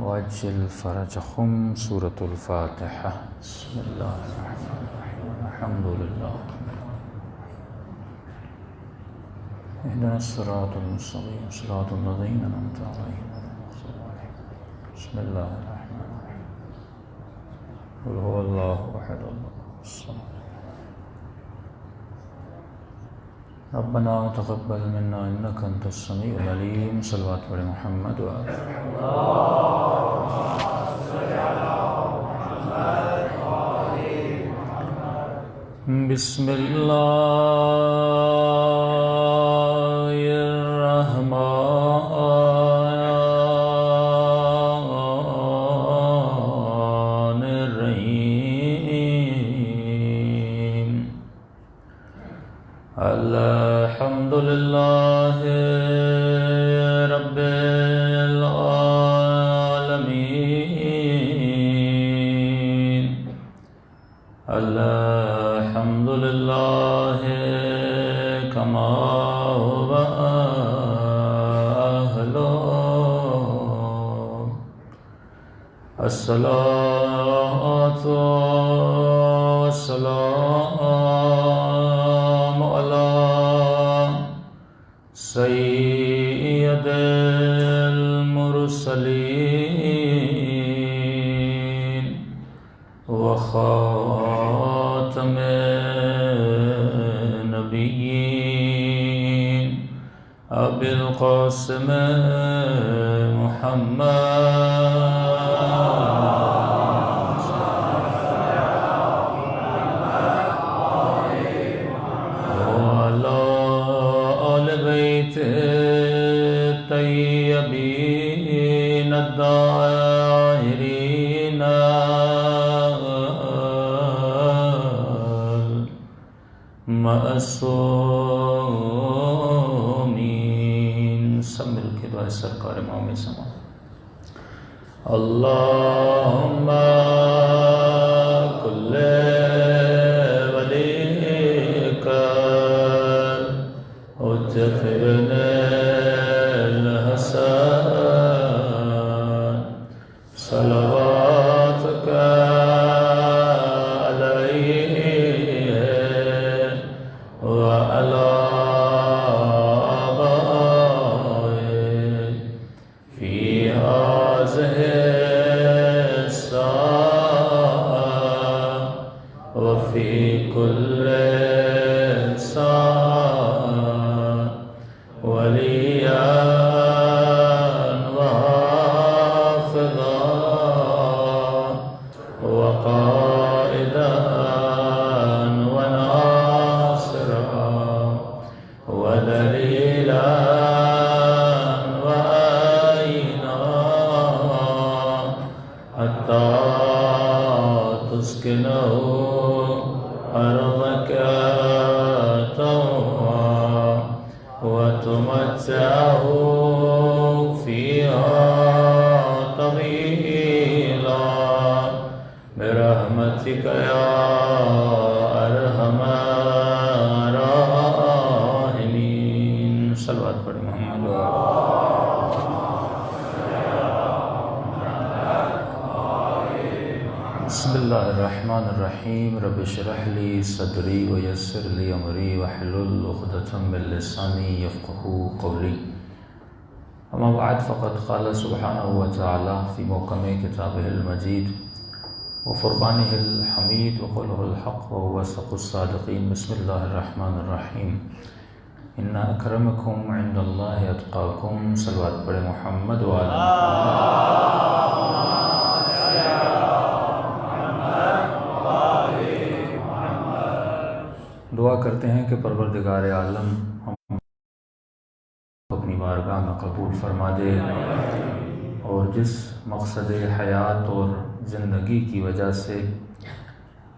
وعجل فرجهم سورة الفاتحة. بسم الله الرحمن الرحيم. الحمد لله. اهدنا الصراط المستقيم صراط الذين أنعمت عليهم. بسم الله الرحمن الرحيم. قل هو الله أحد الله الصمد. ربنا تقبل منا إنك أنت السميع العليم. صلوات على محمد وآله. بسم الله الرحمن الرحيم. الحمد لله رب العالمين. الحمد لله كما هو أهله. الصلاة والسلام على سيد المرسلين وخاتم النبيين أبي القاسم محمد وعلى آل بيت الطيبين الطاهرين معصومين. سب مل کے دعا سرکار امام زمان. اللهم كل وليك حجة ابن الحسن صلواتك عليه وعلى آبائه في هذه الساعة وفي كل ساعة وليا وحافظا وقائدا وناصرا ودليلا وعينا حتى تسكنه أرضك طوعا وتمتعه فيها طويلا برحمتك يا أرحم الراحمين. صلوات پڑھیں محمد. بسم اللہ الرحمن الرحیم. رب اشرح لی صدری ویسر لی امری واحلل عقدۃ من لسانی یفقهوا قولی. اما بعد فقد قال سبحانہ وتعالی فی محکم کتابہ المجید وفرقانہ الحمید وقوله الحق وهو اصدق الصادقین. بسم اللہ الرحمن الرحیم. ان اکرمکم عند اللہ اتقاکم. صلوات پڑھیں محمد وآل محمد. دعا کرتے ہیں کہ پروردگار عالم ہم اپنی بارگاہ میں قبول فرما دے، اور جس مقصد حیات اور زندگی کی وجہ سے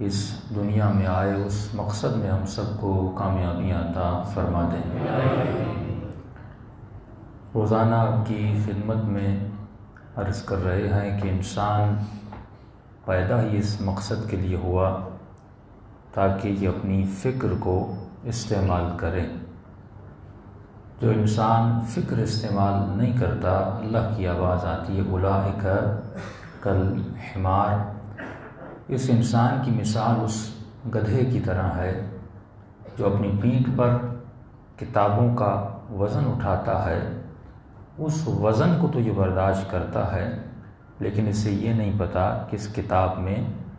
اس دنیا میں آئے اس مقصد میں ہم سب کو کامیابیاں عطا فرما دیں۔ روزانہ آپ کی خدمت میں عرض کر رہے ہیں کہ انسان پیدا ہی اس مقصد کے لیے ہوا تاکہ یہ اپنی فکر کو استعمال کرے۔ جو انسان فکر استعمال نہیں کرتا، اللہ کی آواز آتی ہے اولئک کالحمار، اس انسان کی مثال اس گدھے کی طرح ہے جو اپنی پیٹھ پر کتابوں کا وزن اٹھاتا ہے۔ اس وزن کو تو یہ برداشت کرتا ہے، لیکن اسے یہ نہیں پتا کہ اس کتاب میں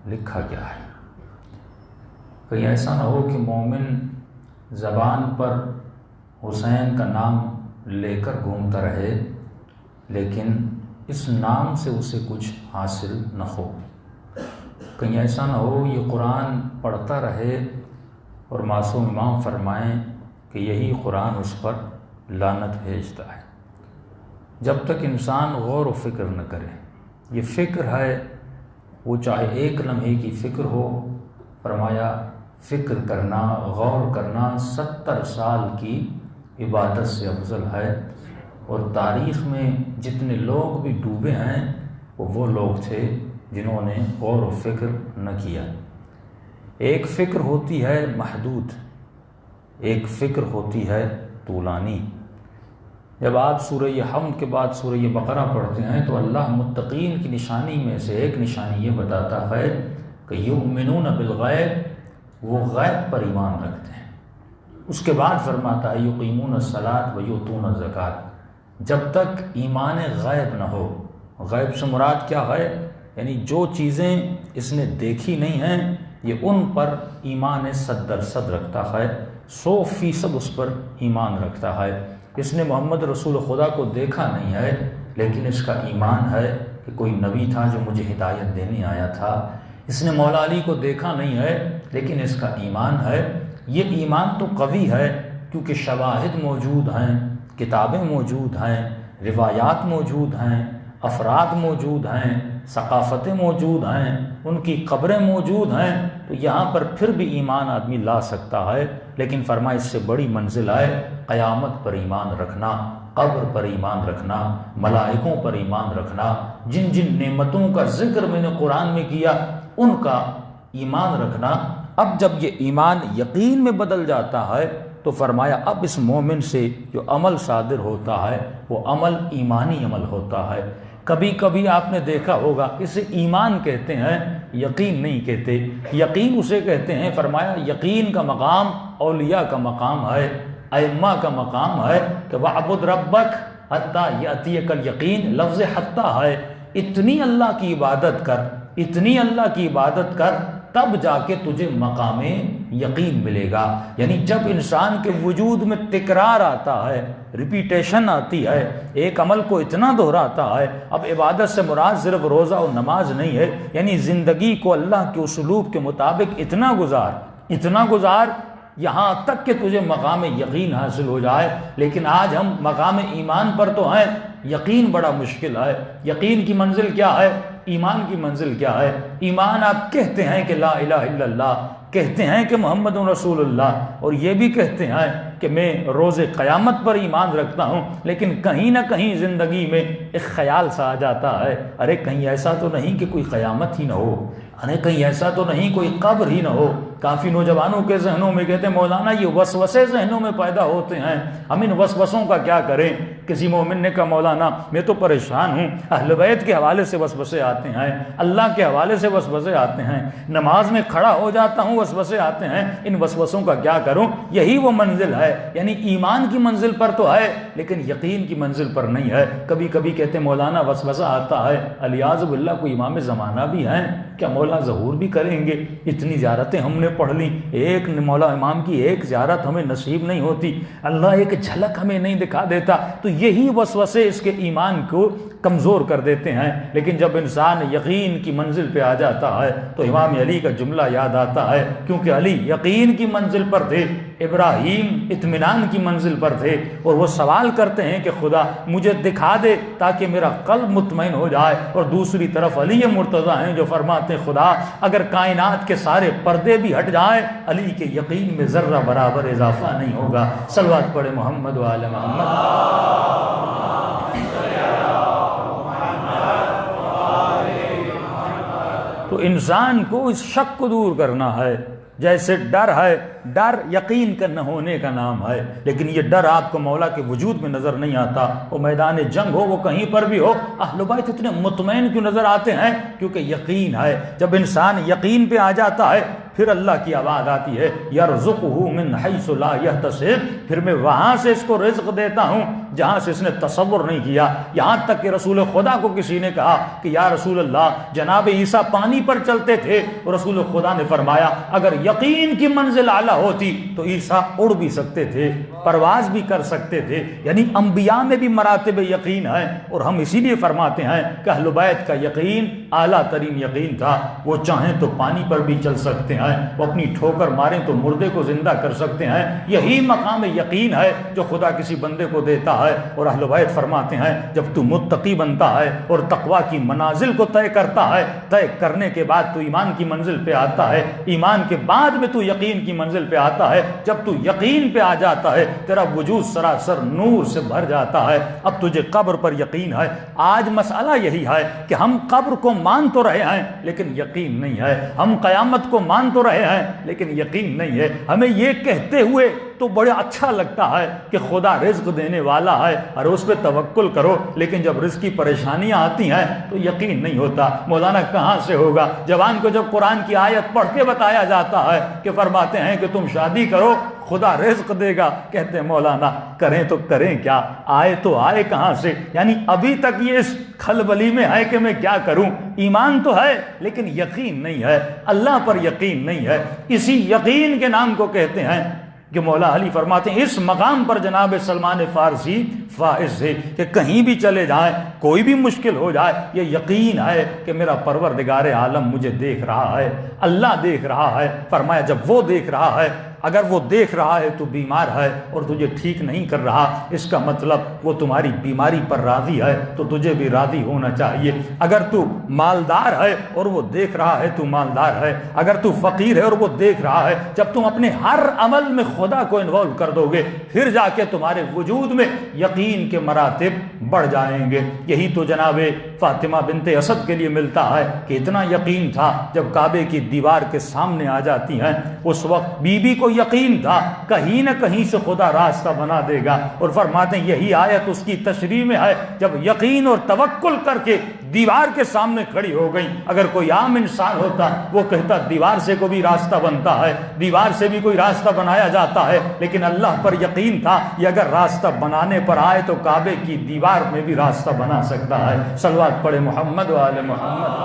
لکھا کیا ہے۔ کہیں ایسا نہ ہو کہ مومن زبان پر حسین کا نام لے کر گھومتا رہے، لیکن اس نام سے اسے کچھ حاصل نہ ہو۔ کہیں ایسا نہ ہو یہ قرآن پڑھتا رہے اور معصوم امام فرمائیں کہ یہی قرآن اس پر لعنت بھیجتا ہے۔ جب تک انسان غور و فکر نہ کرے، یہ فکر ہے وہ چاہے ایک لمحے کی فکر ہو، فرمایا فکر کرنا، غور کرنا 70 سال کی عبادت سے افضل ہے۔ اور تاریخ میں جتنے لوگ بھی ڈوبے ہیں وہ لوگ تھے جنہوں نے غور و فکر نہ کیا۔ ایک فکر ہوتی ہے محدود، ایک فکر ہوتی ہے طولانی۔ جب آپ سورہ حمد کے بعد سورہ بقرہ پڑھتے ہیں تو اللہ متقین کی نشانی میں سے ایک نشانی یہ بتاتا ہے کہ یؤمنون بالغیب، وہ غیب پر ایمان رکھتے ہیں۔ اس کے بعد فرماتا ہے یقیمون الصلاۃ ویؤتون الزکوٰۃ۔ جب تک ایمان غیب نہ ہو، غیب سے مراد کیا ہے؟ یعنی جو چیزیں اس نے دیکھی نہیں ہیں یہ ان پر ایمان 100% رکھتا ہے، 100% اس پر ایمان رکھتا ہے۔ اس نے محمد رسول خدا کو دیکھا نہیں ہے، لیکن اس کا ایمان ہے کہ کوئی نبی تھا جو مجھے ہدایت دینے آیا تھا۔ اس نے مولا علی کو دیکھا نہیں ہے، لیکن اس کا ایمان ہے۔ یہ ایمان تو قوی ہے کیونکہ شواہد موجود ہیں، کتابیں موجود ہیں، روایات موجود ہیں، افراد موجود ہیں، ثقافتیں موجود ہیں، ان کی قبریں موجود ہیں، تو یہاں پر پھر بھی ایمان آدمی لا سکتا ہے۔ لیکن فرمایا اس سے بڑی منزل ہے قیامت پر ایمان رکھنا، قبر پر ایمان رکھنا، ملائکوں پر ایمان رکھنا، جن جن نعمتوں کا ذکر میں نے قرآن میں کیا ان کا ایمان رکھنا۔ اب جب یہ ایمان یقین میں بدل جاتا ہے تو فرمایا اب اس مومن سے جو عمل صادر ہوتا ہے وہ عمل ایمانی عمل ہوتا ہے۔ کبھی کبھی آپ نے دیکھا ہوگا اسے ایمان کہتے ہیں، یقین نہیں کہتے۔ یقین اسے کہتے ہیں، فرمایا یقین کا مقام اولیاء کا مقام ہے، ائمہ کا مقام ہے کہ وَاعْبُدْ رَبَّكَ حَتَّى يَأْتِيَكَ الْيَقِينُ۔ لفظ حتیٰ ہے، اتنی اللہ کی عبادت کر، اتنی اللہ کی عبادت کر، تب جا کے تجھے مقام یقین ملے گا۔ یعنی جب انسان کے وجود میں تکرار آتا ہے، ریپیٹیشن آتی ہے، ایک عمل کو اتنا دہراتا ہے، اب عبادت سے مراد صرف روزہ اور نماز نہیں ہے، یعنی زندگی کو اللہ کے اسلوب کے مطابق اتنا گزار یہاں تک کہ تجھے مقام یقین حاصل ہو جائے۔ لیکن آج ہم مقام ایمان پر تو ہیں، یقین بڑا مشکل ہے۔ یقین کی منزل کیا ہے؟ ایمان کی منزل کیا ہے؟ ایمان آپ کہتے ہیں کہ لا الہ الا اللہ، کہتے ہیں کہ محمد رسول اللہ، اور یہ بھی کہتے ہیں کہ میں روز قیامت پر ایمان رکھتا ہوں، لیکن کہیں نہ کہیں زندگی میں ایک خیال سا آ جاتا ہے، ارے کہیں ایسا تو نہیں کہ کوئی قیامت ہی نہ ہو، ارے کہیں ایسا تو نہیں کوئی قبر ہی نہ ہو۔ کافی نوجوانوں کے ذہنوں میں کہتے ہیں مولانا یہ وسوسے ذہنوں میں پیدا ہوتے ہیں، ہم ان وسوسوں کا کیا کریں؟ کسی مومن نے کہا مولانا میں تو پریشان ہوں، اہل بیت کے حوالے سے وسوسے آتے ہیں، اللہ کے حوالے سے وسوسے آتے ہیں، نماز میں کھڑا ہو جاتا ہوں وسوسے آتے ہیں، ان وسوسوں کا کیا کروں؟ یہی وہ منزل ہے، یعنی ایمان کی منزل پر تو ہے لیکن یقین کی منزل پر نہیں ہے۔ کبھی کبھی کہتے ہیں مولانا وسوسہ آتا ہے، الیاذ باللہ کوئی امام زمانہ بھی ہیں کیا مولا ظہور بھی کریں گے؟ اتنی زیارتیں ہم نے پڑھ لیں، ایک مولا امام کی ایک زیارت ہمیں نصیب نہیں ہوتی، اللہ ایک جھلک ہمیں نہیں دکھا دیتا، تو یہی وسوسے اس کے ایمان کو کمزور کر دیتے ہیں۔ لیکن جب انسان یقین کی منزل پہ آ جاتا ہے تو امام علی کا جملہ یاد آتا ہے، کیونکہ علی یقین کی منزل پر تھے، ابراہیم اطمینان کی منزل پر تھے، اور وہ سوال کرتے ہیں کہ خدا مجھے دکھا دے تاکہ میرا قلب مطمئن ہو جائے۔ اور دوسری طرف علی مرتضیٰ ہیں جو فرماتے ہیں خدا اگر کائنات کے سارے پردے بھی ہٹ جائیں علی کے یقین میں ذرہ برابر اضافہ نہیں ہوگا۔ صلوات پڑھے محمد و آل محمد۔ تو انسان کو اس شک کو دور کرنا ہے۔ جیسے ڈر ہے، ڈر یقین کا نہ ہونے کا نام ہے، لیکن یہ ڈر آپ کو مولا کے وجود میں نظر نہیں آتا۔ وہ میدان جنگ ہو، وہ کہیں پر بھی ہو، اہل بیت اتنے مطمئن کیوں نظر آتے ہیں؟ کیونکہ یقین ہے۔ جب انسان یقین پہ آ جاتا ہے پھر اللہ کی آواز آتی ہے یرزقہ من حیث لا یحتسب، پھر میں وہاں سے اس کو رزق دیتا ہوں جہاں سے اس نے تصور نہیں کیا۔ یہاں تک کہ رسول خدا کو کسی نے کہا کہ یا رسول اللہ جناب عیسیٰ پانی پر چلتے تھے، اور رسول خدا نے فرمایا اگر یقین کی منزل اعلیٰ ہوتی تو عیسیٰ اڑ بھی سکتے تھے، پرواز بھی کر سکتے تھے۔ یعنی انبیاء میں بھی مراتب یقین ہے، اور ہم اسی لیے فرماتے ہیں کہ اہل بیت کا یقین اعلیٰ ترین یقین تھا۔ وہ چاہیں تو پانی پر بھی چل سکتے ہیں، وہ اپنی ٹھوکر ماریں تو مردے کو زندہ کر سکتے ہیں۔ یہی مقام یقین ہے جو خدا کسی بندے کو دیتا ہے۔ اور اہل بیت فرماتے ہیں جب تو متقی بنتا ہے اور تقوی کی منازل کو طے کرتا ہے، طے کرنے کے بعد تو ایمان کی منزل پہ آتا ہے، ایمان کے بعد میں تو یقین کی منزل پہ آتا ہے۔ جب تو یقین پہ آ جاتا ہے تیرا وجود سراسر نور سے بھر جاتا ہے۔ اب تجھے قبر پر یقین ہے۔ آج مسئلہ یہی ہے کہ ہم قبر کو مان تو رہے ہیں لیکن یقین نہیں ہے، ہم قیامت کو مان تو رہے ہیں لیکن یقین نہیں ہے۔ ہمیں یہ کہتے ہوئے تو بڑا اچھا لگتا ہے کہ خدا رزق دینے والا ہے اور اس پہ توکل کرو، لیکن جب رزق کی پریشانیاں آتی ہیں تو یقین نہیں ہوتا۔ مولانا کہاں سے ہوگا؟ جوان کو جب قرآن کی آیت پڑھ کے بتایا جاتا ہے کہ فرماتے ہیں کہ تم شادی کرو خدا رزق دے گا، کہتے ہیں مولانا کریں تو کریں کیا، آئے تو آئے کہاں سے؟ یعنی ابھی تک یہ اس کھلبلی میں ہے کہ میں کیا کروں۔ ایمان تو ہے لیکن یقین نہیں ہے، اللہ پر یقین نہیں ہے۔ اسی یقین کے نام کو کہتے ہیں کہ مولا علی فرماتے ہیں اس مقام پر جناب سلمان فارسی فائز ہے کہ کہیں بھی چلے جائیں، کوئی بھی مشکل ہو جائے، یہ یقین ہے کہ میرا پروردگار عالم مجھے دیکھ رہا ہے، اللہ دیکھ رہا ہے۔ فرمایا جب وہ دیکھ رہا ہے، اگر وہ دیکھ رہا ہے تو بیمار ہے اور تجھے ٹھیک نہیں کر رہا، اس کا مطلب وہ تمہاری بیماری پر راضی ہے تو تجھے بھی راضی ہونا چاہیے۔ اگر تو مالدار ہے اور وہ دیکھ رہا ہے تو مالدار ہے، اگر تو فقیر ہے اور وہ دیکھ رہا ہے، جب تم اپنے ہر عمل میں خدا کو انوالو کر دو گے پھر جا کے تمہارے وجود میں یقین کے مراتب بڑھ جائیں گے۔ یہی تو جناب فاطمہ بنت اسد کے لیے ملتا ہے کہ اتنا یقین تھا جب کعبے کی دیوار کے سامنے آ جاتی ہیں اس وقت بی بی کو یقین تھا کہیں نہ کہیں سے خدا راستہ بنا دے گا، اور فرماتے ہیں یہی آیت اس کی تشریح میں ہے جب یقین اور توکل کر کے دیوار کے سامنے کھڑی ہو گئی۔ اگر کوئی عام انسان ہوتا وہ کہتا دیوار سے کوئی بھی راستہ بنتا ہے، دیوار سے بھی کوئی راستہ بنایا جاتا ہے، لیکن اللہ پر یقین تھا یہ اگر راستہ بنانے پر آئے تو کعبے کی دیوار میں بھی راستہ بنا سکتا ہے۔ صلوات پڑھے محمد و آل محمد۔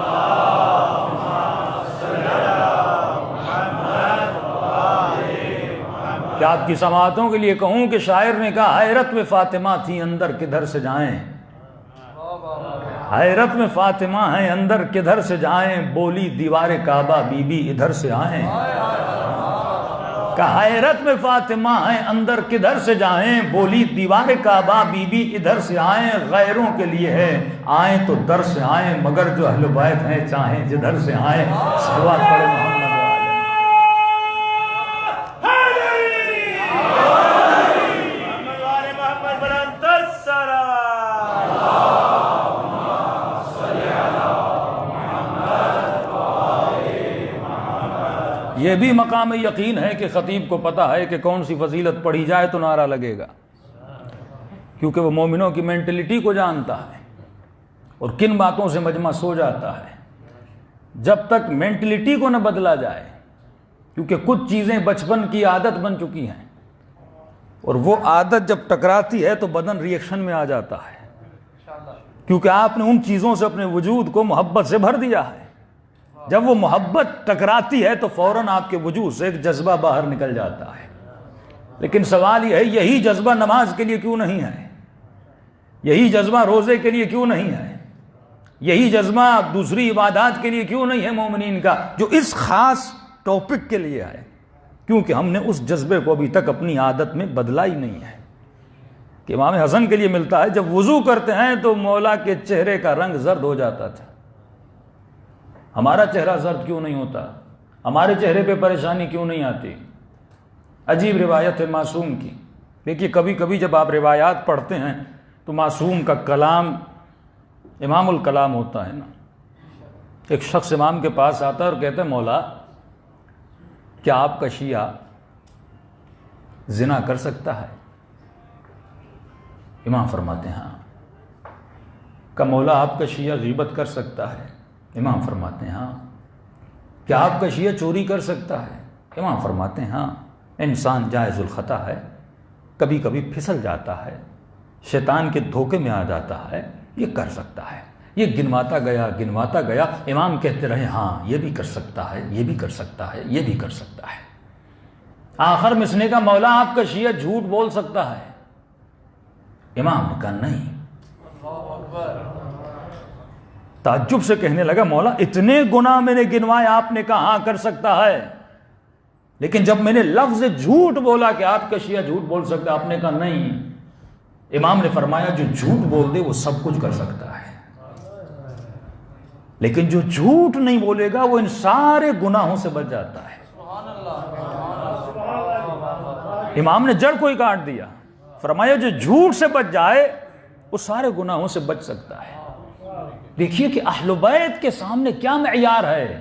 کیا آپ کی سماعتوں کے لیے کہوں کہ شاعر نے کہا حیرت میں فاطمہ تھی اندر کدھر سے جائیں، حیرت میں فاطمہ ہیں اندر کدھر سے جائیں، بولی دیوار کعبہ بی بی ادھر سے آئیں۔ کہ حیرت میں فاطمہ ہیں اندر کدھر سے جائیں، بولی دیوار کعبہ بی بی ادھر سے آئیں، غیروں کے لیے ہے آئیں تو در سے آئیں، مگر جو اہل بیت ہیں چاہیں جدھر سے آئیں۔ صلوات پڑھے محمد۔ یہ بھی مقام یقین ہے کہ خطیب کو پتہ ہے کہ کون سی فضیلت پڑھی جائے تو نعرہ لگے گا، کیونکہ وہ مومنوں کی مینٹلٹی کو جانتا ہے اور کن باتوں سے مجمع سو جاتا ہے۔ جب تک مینٹلٹی کو نہ بدلا جائے، کیونکہ کچھ چیزیں بچپن کی عادت بن چکی ہیں اور وہ عادت جب ٹکراتی ہے تو بدن ری ایکشن میں آ جاتا ہے، کیونکہ آپ نے ان چیزوں سے اپنے وجود کو محبت سے بھر دیا ہے۔ جب وہ محبت ٹکراتی ہے تو فوراً آپ کے وجود سے ایک جذبہ باہر نکل جاتا ہے۔ لیکن سوال یہ ہے یہی جذبہ نماز کے لیے کیوں نہیں ہے؟ یہی جذبہ روزے کے لیے کیوں نہیں ہے؟ یہی جذبہ دوسری عبادات کے لیے کیوں نہیں ہے مومنین کا، جو اس خاص ٹاپک کے لیے ہے؟ کیونکہ ہم نے اس جذبے کو ابھی تک اپنی عادت میں بدلا ہی نہیں ہے. کہ امام حسن کے لیے ملتا ہے جب وضو کرتے ہیں تو مولا کے چہرے کا رنگ زرد ہو جاتا تھا. ہمارا چہرہ زرد کیوں نہیں ہوتا؟ ہمارے چہرے پہ پریشانی کیوں نہیں آتی؟ عجیب روایت ہے معصوم کی. دیکھیے کبھی کبھی جب آپ روایات پڑھتے ہیں تو معصوم کا کلام امام الکلام ہوتا ہے نا. ایک شخص امام کے پاس آتا ہے اور کہتا ہے مولا کیا آپ کا شیعہ زنا کر سکتا ہے؟ امام فرماتے ہیں ہاں. کہ مولا آپ کا شیعہ غیبت کر سکتا ہے؟ امام فرماتے ہیں ہاں. کیا آپ کا شیعہ چوری کر سکتا ہے؟ امام فرماتے ہیں ہاں. انسان جائز الخطا ہے، کبھی کبھی پھسل جاتا ہے، شیطان کے دھوکے میں آ جاتا ہے، یہ کر سکتا ہے. یہ گنواتا گیا. امام کہتے رہے ہاں یہ بھی کر سکتا ہے، یہ بھی کر سکتا ہے، یہ بھی کر سکتا ہے. آخر میں اس نے کہا مولا آپ کا شیعہ جھوٹ بول سکتا ہے؟ امام نے کہا نہیں. تعجب سے کہنے لگا مولا اتنے گناہ میں نے گنوائے، آپ نے کہا ہاں کر سکتا ہے، لیکن جب میں نے لفظ جھوٹ بولا کہ آپ کا شیعہ جھوٹ بول سکتا ہے، آپ نے کہا نہیں. امام نے فرمایا جو جھوٹ بول دے وہ سب کچھ کر سکتا ہے، لیکن جو جھوٹ نہیں بولے گا وہ ان سارے گناہوں سے بچ جاتا ہے. امام نے جڑ کو ہی کاٹ دیا. فرمایا جو جھوٹ سے بچ جائے وہ سارے گناہوں سے بچ سکتا ہے. دیکھیے کہ اہل بیت کے سامنے کیا معیار ہے،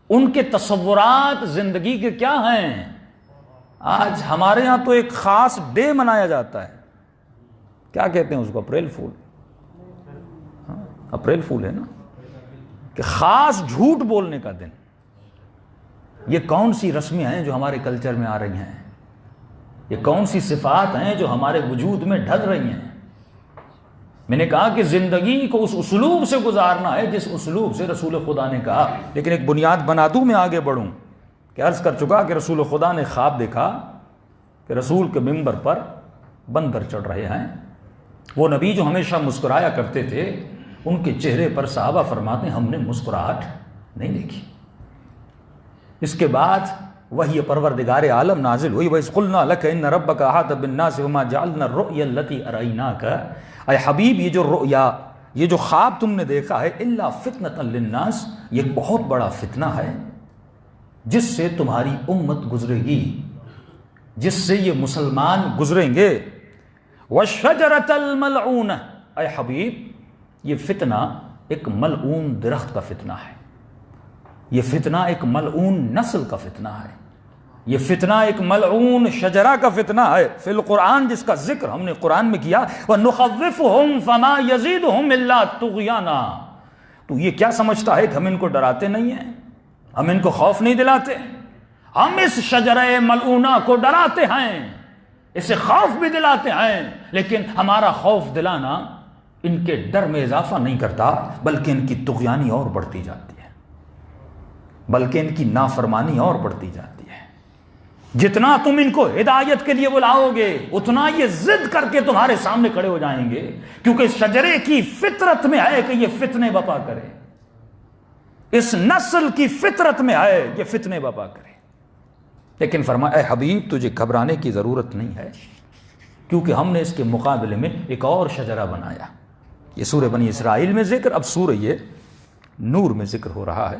ان کے تصورات زندگی کے کیا ہیں. آج ہمارے ہاں تو ایک خاص ڈے منایا جاتا ہے، کیا کہتے ہیں اس کو؟ اپریل فول. اپریل فول ہے نا، کہ خاص جھوٹ بولنے کا دن. یہ کون سی رسمیں ہیں جو ہمارے کلچر میں آ رہی ہیں؟ یہ کون سی صفات ہیں جو ہمارے وجود میں ڈھل رہی ہیں؟ میں نے کہا کہ زندگی کو اس اسلوب سے گزارنا ہے جس اسلوب سے رسول خدا نے کہا. لیکن ایک بنیاد بنا دوں، میں آگے بڑھوں کہ عرض کر چکا کہ رسول خدا نے خواب دیکھا کہ رسول کے ممبر پر بندر چڑھ رہے ہیں. وہ نبی جو ہمیشہ مسکرایا کرتے تھے، ان کے چہرے پر صحابہ فرماتے ہیں ہم نے مسکراہٹ نہیں دیکھی. اس کے بعد وحی پروردگار عالم نازل ہوئی. وَإِذْ قُلْنَا لَكَ إِنَّ رَبَّكَ أَحَاطَ بِالنَّاسِ وَمَا جَعَلْنَا الرُّؤْيَا الَّتِي أَرَيْنَاكَ. اے حبیب یہ جو رؤیا، یہ جو خواب تم نے دیکھا ہے، إِلَّا فِتْنَةً لِلنَّاسِ، یہ ایک بہت بڑا فتنہ ہے جس سے تمہاری امت گزرے گی، جس سے یہ مسلمان گزریں گے. وَالشَّجَرَةَ الْمَلْعُونَةَ، اے حبیب یہ فتنہ ایک ملعون درخت کا فتنہ ہے، یہ فتنہ ایک ملعون نسل کا فتنہ ہے، یہ فتنہ ایک ملعون شجرہ کا فتنہ ہے. فی القرآن جس کا ذکر ہم نے قرآن میں کیا، وَنُخَوِّفُهُمْ فَمَا يَزِيدُهُمْ إِلَّا طُغْيَانًا. تو یہ کیا سمجھتا ہے کہ ہم ان کو ڈراتے نہیں ہیں، ہم ان کو خوف نہیں دلاتے؟ ہم اس شجرہ ملعونہ کو ڈراتے ہیں، اسے خوف بھی دلاتے ہیں، لیکن ہمارا خوف دلانا ان کے ڈر میں اضافہ نہیں کرتا، بلکہ ان کی طغیانی اور بڑھتی جاتی ہے، بلکہ ان کی نافرمانی اور بڑھتی جاتی ہے. جتنا تم ان کو ہدایت کے لیے بلاؤ گے اتنا یہ ضد کر کے تمہارے سامنے کھڑے ہو جائیں گے، کیونکہ اس شجرے کی فطرت میں ہے کہ یہ فتنے بپا کرے، اس نسل کی فطرت میں ہے یہ فتنے بپا کرے. لیکن فرمایا اے حبیب تجھے گھبرانے کی ضرورت نہیں ہے، کیونکہ ہم نے اس کے مقابلے میں ایک اور شجرہ بنایا. یہ سورہ بنی اسرائیل میں ذکر، اب سورہ یہ نور میں ذکر ہو رہا ہے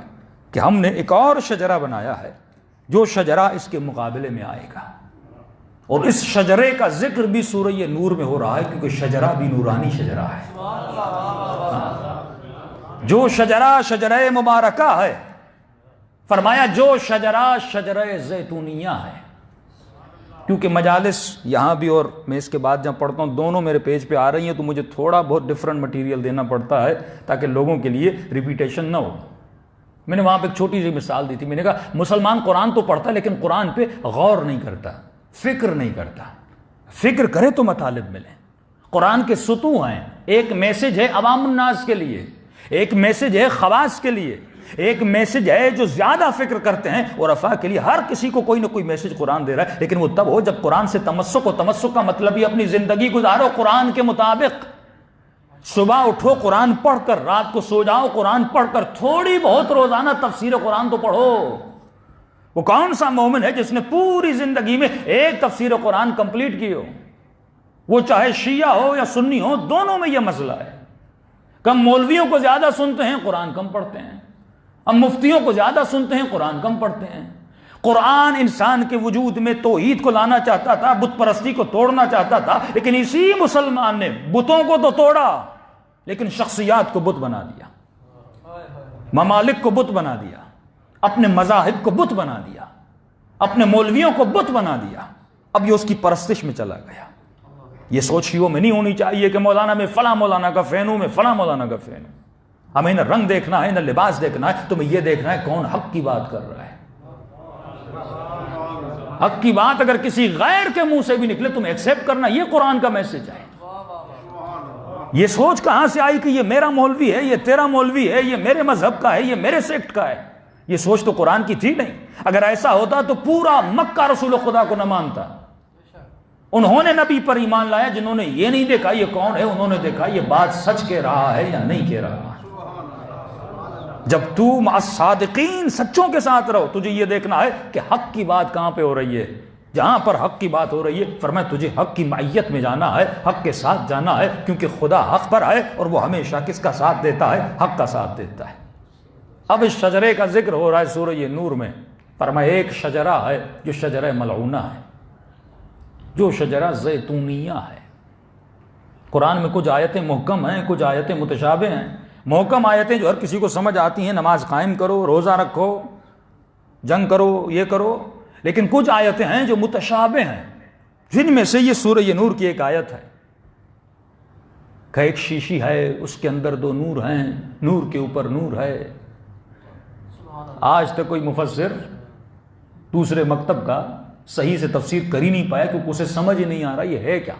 کہ ہم نے ایک اور شجرہ بنایا ہے جو شجرہ اس کے مقابلے میں آئے گا. اور اس شجرے کا ذکر بھی سورہ یہ نور میں ہو رہا ہے کیونکہ شجرہ بھی نورانی شجرہ ہے. جو شجرہ شجرہ مبارکہ ہے، فرمایا جو شجرہ شجرہ زیتونیہ ہے. کیونکہ مجالس یہاں بھی اور میں اس کے بعد جہاں پڑھتا ہوں دونوں میرے پیج پہ آ رہی ہیں، تو مجھے تھوڑا بہت ڈفرنٹ مٹیریل دینا پڑتا ہے تاکہ لوگوں کے لیے ریپیٹیشن نہ ہو. میں نے وہاں پہ ایک چھوٹی سی مثال دی تھی، میں نے کہا مسلمان قرآن تو پڑھتا ہے لیکن قرآن پہ غور نہیں کرتا، فکر نہیں کرتا. فکر کرے تو مطالب ملے. قرآن کے سطوح ہیں، ایک میسج ہے عوام الناس کے لیے، ایک میسج ہے خواص کے لیے، ایک میسج ہے جو زیادہ فکر کرتے ہیں اور عرفاء کے لیے. ہر کسی کو کوئی نہ کوئی میسج قرآن دے رہا ہے، لیکن وہ تب ہو جب قرآن سے تمسک ہو. تمسک کا مطلب ہی اپنی زندگی گزارو قرآن کے مطابق. صبح اٹھو قرآن پڑھ کر، رات کو سو جاؤ قرآن پڑھ کر، تھوڑی بہت روزانہ تفسیر قرآن تو پڑھو۔ وہ کون سا مومن ہے جس نے پوری زندگی میں ایک تفسیر قرآن کمپلیٹ کی ہو؟ وہ چاہے شیعہ ہو یا سنی ہو، دونوں میں یہ مسئلہ ہے۔ کم مولویوں کو زیادہ سنتے ہیں، قرآن کم پڑھتے ہیں، ہم مفتیوں کو زیادہ سنتے ہیں، قرآن کم پڑھتے ہیں۔ قرآن انسان کے وجود میں توحید کو لانا چاہتا تھا، بت پرستی کو توڑنا چاہتا تھا، لیکن اسی مسلمان نے بتوں کو تو توڑا لیکن شخصیات کو بت بنا دیا، ممالک کو بت بنا دیا، اپنے مذاہب کو بت بنا دیا، اپنے مولویوں کو بت بنا دیا۔ اب یہ اس کی پرستش میں چلا گیا۔ یہ سوچ شیعوں میں نہیں ہونی چاہیے کہ مولانا میں فلاں مولانا کا فین ہوں، میں فلاں مولانا کا فین ہوں۔ ہمیں نہ رنگ دیکھنا ہے، نہ لباس دیکھنا ہے، تمہیں یہ دیکھنا ہے کون حق کی بات کر رہا ہے۔ حق کی بات اگر کسی غیر کے منہ سے بھی نکلے تم ایکسیپٹ کرنا، یہ قرآن کا میسج ہے۔ یہ سوچ کہاں سے آئی کہ یہ میرا مولوی ہے، یہ تیرا مولوی ہے، یہ میرے مذہب کا ہے، یہ میرے سیکٹ کا ہے؟ یہ سوچ تو قرآن کی تھی نہیں۔ اگر ایسا ہوتا تو پورا مکہ رسول خدا کو نہ مانتا۔ انہوں نے نبی پر ایمان لایا جنہوں نے یہ نہیں دیکھا یہ کون ہے، انہوں نے دیکھا یہ بات سچ کہہ رہا ہے یا نہیں کہہ رہا۔ جب تو مع الصادقین سچوں کے ساتھ رہو، تجھے یہ دیکھنا ہے کہ حق کی بات کہاں پہ ہو رہی ہے۔ جہاں پر حق کی بات ہو رہی ہے فرمایا تجھے حق کی معیت میں جانا ہے، حق کے ساتھ جانا ہے، کیونکہ خدا حق پر ہے اور وہ ہمیشہ کس کا ساتھ دیتا ہے؟ حق کا ساتھ دیتا ہے۔ اب اس شجرے کا ذکر ہو رہا ہے سورہ نور میں۔ فرمایا ایک شجرہ ہے جو شجرہ ملعونہ ہے، جو شجرہ زیتونیہ ہے۔ قرآن میں کچھ آیتیں محکم ہیں، کچھ آیتیں متشابہ ہیں۔ محکم آیتیں جو ہر کسی کو سمجھ آتی ہیں، نماز قائم کرو، روزہ رکھو، جنگ کرو، یہ کرو۔ لیکن کچھ آیتیں ہیں جو متشابہ ہیں، جن میں سے یہ سورہ نور کی ایک آیت ہے کہ ایک شیشی ہے، اس کے اندر دو نور ہیں، نور کے اوپر نور ہے۔ آج تک کوئی مفسر دوسرے مکتب کا صحیح سے تفسیر کر ہی نہیں پایا کیونکہ اسے سمجھ ہی نہیں آ رہا یہ ہے کیا۔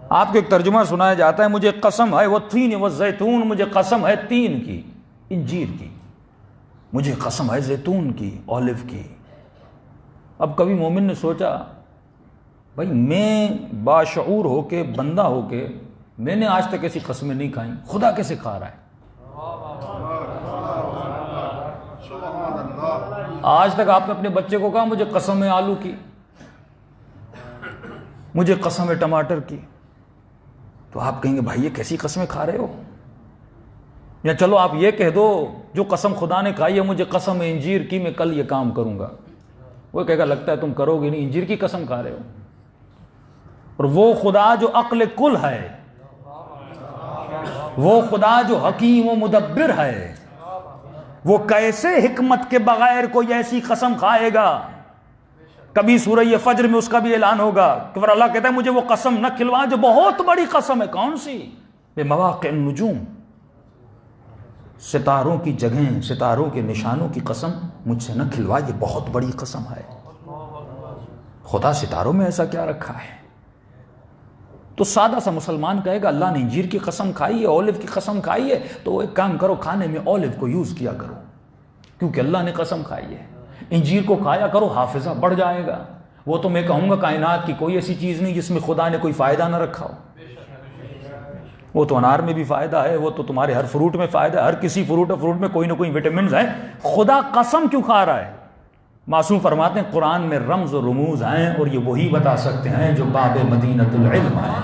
آپ کو ایک ترجمہ سنایا جاتا ہے، مجھے قسم ہے وہ تین و زیتون، مجھے قسم ہے تین کی، انجیر کی، مجھے قسم ہے زیتون کی، اولیو کی۔ اب کبھی مومن نے سوچا بھائی میں باشعور ہو کے، بندہ ہو کے، میں نے آج تک ایسی قسمیں نہیں کھائیں، خدا کیسے کھا رہا ہے؟ آج تک آپ نے اپنے بچے کو کہا مجھے قسم ہے آلو کی، مجھے قسم ہے ٹماٹر کی، تو آپ کہیں گے بھائی یہ کیسی قسمیں کھا رہے ہو؟ یا چلو آپ یہ کہہ دو جو قسم خدا نے کھائی ہے، مجھے قسم ہے انجیر کی، میں کل یہ کام کروں گا۔ وہ کہے گا لگتا ہے تم کرو گے نہیں، انجیر کی قسم کھا رہے ہو۔ اور وہ خدا جو عقل کل ہے، وہ خدا جو حکیم و مدبر ہے، وہ کیسے حکمت کے بغیر کوئی ایسی قسم کھائے گا؟ کبھی سورہ فجر میں اس کا بھی اعلان ہوگا کہ پھر اللہ کہتا ہے مجھے وہ قسم نہ کھلوا جو بہت بڑی قسم ہے۔ کون سی؟ بے مواقع النجوم، ستاروں کی جگہیں، ستاروں کے نشانوں کی قسم مجھ سے نہ کھلوا، یہ بہت بڑی قسم ہے۔ خدا ستاروں میں ایسا کیا رکھا ہے؟ تو سادہ سا مسلمان کہے گا اللہ نے انجیر کی قسم کھائی ہے، اولیو کی قسم کھائی ہے، تو ایک کام کرو کھانے میں اولیو کو یوز کیا کرو کیونکہ اللہ نے قسم کھائی ہے۔ انجیر کو کھایا کرو، حافظہ بڑھ جائے گا۔ وہ تو میں کہوں گا کائنات کی کوئی ایسی چیز نہیں جس میں خدا نے کوئی فائدہ نہ رکھا ہو۔ وہ تو انار میں بھی فائدہ ہے، وہ تو تمہارے ہر فروٹ میں فائدہ ہے، ہر کسی فروٹ میں کوئی نہ کوئی وٹامنز ہیں۔ خدا قسم کیوں کھا رہا ہے؟ معصوم فرماتے ہیں قرآن میں رمز و رموز ہیں اور یہ وہی بتا سکتے ہیں جو باب مدینۃ العلم ہیں۔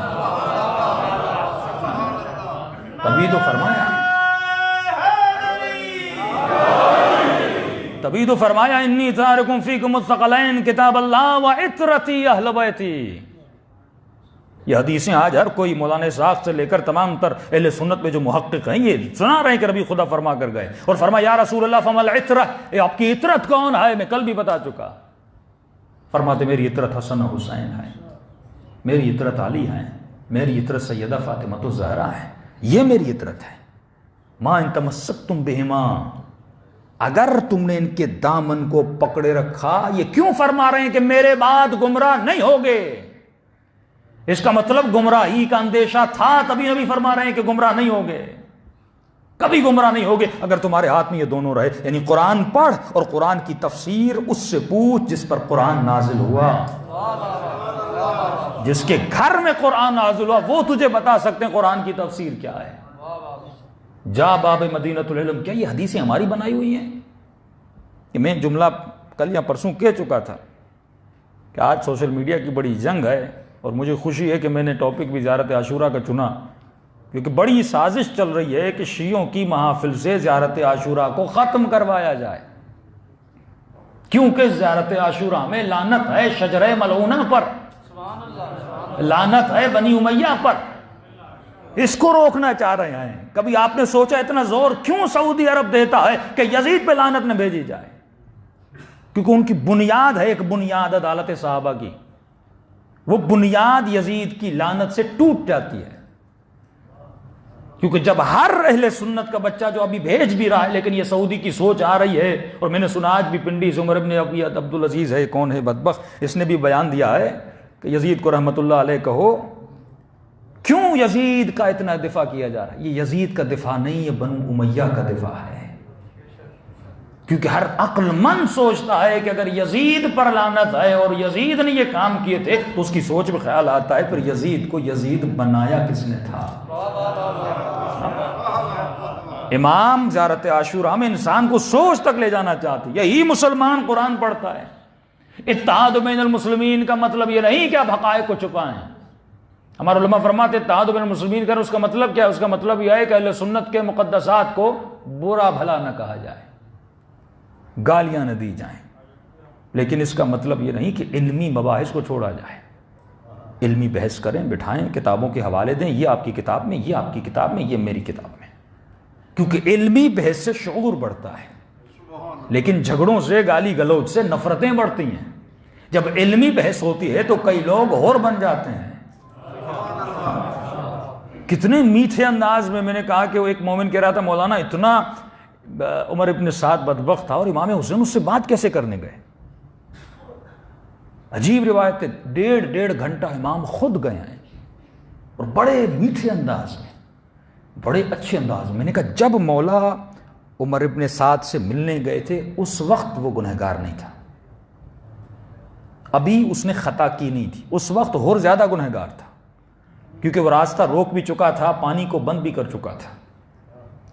تبھی تو فرمایا انی تارکم فیکم الثقلین کتاب اللہ و عطرتی اہل بیتی۔ یہ حدیثیں آج ہر کوئی مولانا اسحاق سے لے کر تمام تر اہل سنت میں جو محقق ہیں یہ سنا رہے ہیں کہ نبی خدا فرما کر گئے اور فرمایا یا رسول اللہ فما العطرہ، آپ کی عطرت کون ہے؟ میں کل بھی بتا چکا۔ فرماتے میری عطرت حسن و حسین ہے، میری عطرت علی ہے، میری عطرت سیدہ فاطمہ الزہرا ہے، یہ میری عطرت ہے۔ ما ان تمسکتم بہما، اگر تم نے ان کے دامن کو پکڑے رکھا۔ یہ کیوں فرما رہے ہیں کہ میرے بعد گمراہ نہیں ہوگے؟ اس کا مطلب گمراہی کا اندیشہ تھا، تبھی نبی فرما رہے ہیں کہ گمراہ نہیں ہوگے، کبھی گمراہ نہیں ہوگے اگر تمہارے ہاتھ میں یہ دونوں رہے، یعنی قرآن پڑھ اور قرآن کی تفسیر اس سے پوچھ جس پر قرآن نازل ہوا۔ جس کے گھر میں قرآن نازل ہوا وہ تجھے بتا سکتے ہیں قرآن کی تفسیر کیا ہے. جا باب مدینۃ العلم. کیا یہ حدیثیں ہماری بنائی ہوئی ہیں؟ کہ میں جملہ کل یا پرسوں کہہ چکا تھا کہ آج سوشل میڈیا کی بڑی جنگ ہے، اور مجھے خوشی ہے کہ میں نے ٹاپک بھی زیارت عاشورہ کا چنا، کیونکہ بڑی سازش چل رہی ہے کہ شیعوں کی محافل سے زیارت عاشورہ کو ختم کروایا جائے، کیونکہ زیارت عاشورہ میں لعنت ہے شجرہ ملعونہ پر، لعنت ہے بنی امیہ پر. اس کو روکنا چاہ رہے ہیں. کبھی آپ نے سوچا اتنا زور کیوں سعودی عرب دیتا ہے کہ یزید پہ لعنت نہ بھیجی جائے؟ کیونکہ ان کی بنیاد ہے ایک بنیاد عدالت صحابہ کی، وہ بنیاد یزید کی لعنت سے ٹوٹ جاتی ہے. کیونکہ جب ہر اہل سنت کا بچہ جو ابھی بھیج بھی رہا ہے، لیکن یہ سعودی کی سوچ آ رہی ہے، اور میں نے سنا آج بھی پنڈی سے عمر ابن عبد العزیز ہے، کون ہے بدبخت، اس نے بھی بیان دیا ہے کہ یزید کو رحمت اللہ علیہ کہو. کیوں یزید کا اتنا دفاع کیا جا رہا ہے؟ یہ یزید کا دفاع نہیں، یہ بنو امیہ کا دفاع ہے. کیونکہ ہر عقل مند سوچتا ہے کہ اگر یزید پر لعنت ہے اور یزید نے یہ کام کیے تھے تو اس کی سوچ میں خیال آتا ہے پھر یزید کو یزید بنایا کس نے تھا؟ امام زیارت عاشورہ میں انسان کو سوچ تک لے جانا چاہتے. یہی مسلمان قرآن پڑھتا ہے. اتحاد بین المسلمین کا مطلب یہ نہیں کہ آپ حقائق کو چھپائیں. ہمارے علماء فرماتے ہیں اتحاد بین المسلمین کریں، اس کا مطلب کیا ہے؟ اس کا مطلب یہ ہے کہ اہل سنت کے مقدسات کو برا بھلا نہ کہا جائے، گالیاں نہ دی جائیں. لیکن اس کا مطلب یہ نہیں کہ علمی مباحث کو چھوڑا جائے. علمی بحث کریں، بٹھائیں، کتابوں کے حوالے دیں، یہ آپ کی کتاب میں، یہ آپ کی کتاب میں، یہ میری کتاب میں. کیونکہ علمی بحث سے شعور بڑھتا ہے، لیکن جھگڑوں سے، گالی گلوچ سے نفرتیں بڑھتی ہیں. جب علمی بحث ہوتی ہے تو کئی لوگ اور بن جاتے ہیں. کتنے میٹھے انداز میں نے کہا کہ وہ ایک مومن کہہ رہا تھا مولانا اتنا عمر ابن سعد بدبخت تھا اور امام حسین اس سے بات کیسے کرنے گئے. عجیب روایت ہے، 1.5 گھنٹہ امام خود گئے ہیں اور بڑے میٹھے انداز میں، بڑے اچھے انداز میں. میں نے کہا جب مولا عمر ابن سعد سے ملنے گئے تھے اس وقت وہ گنہگار نہیں تھا، ابھی اس نے خطا کی نہیں تھی، اس وقت اور زیادہ گنہگار تھا، کیونکہ وہ راستہ روک بھی چکا تھا، پانی کو بند بھی کر چکا تھا.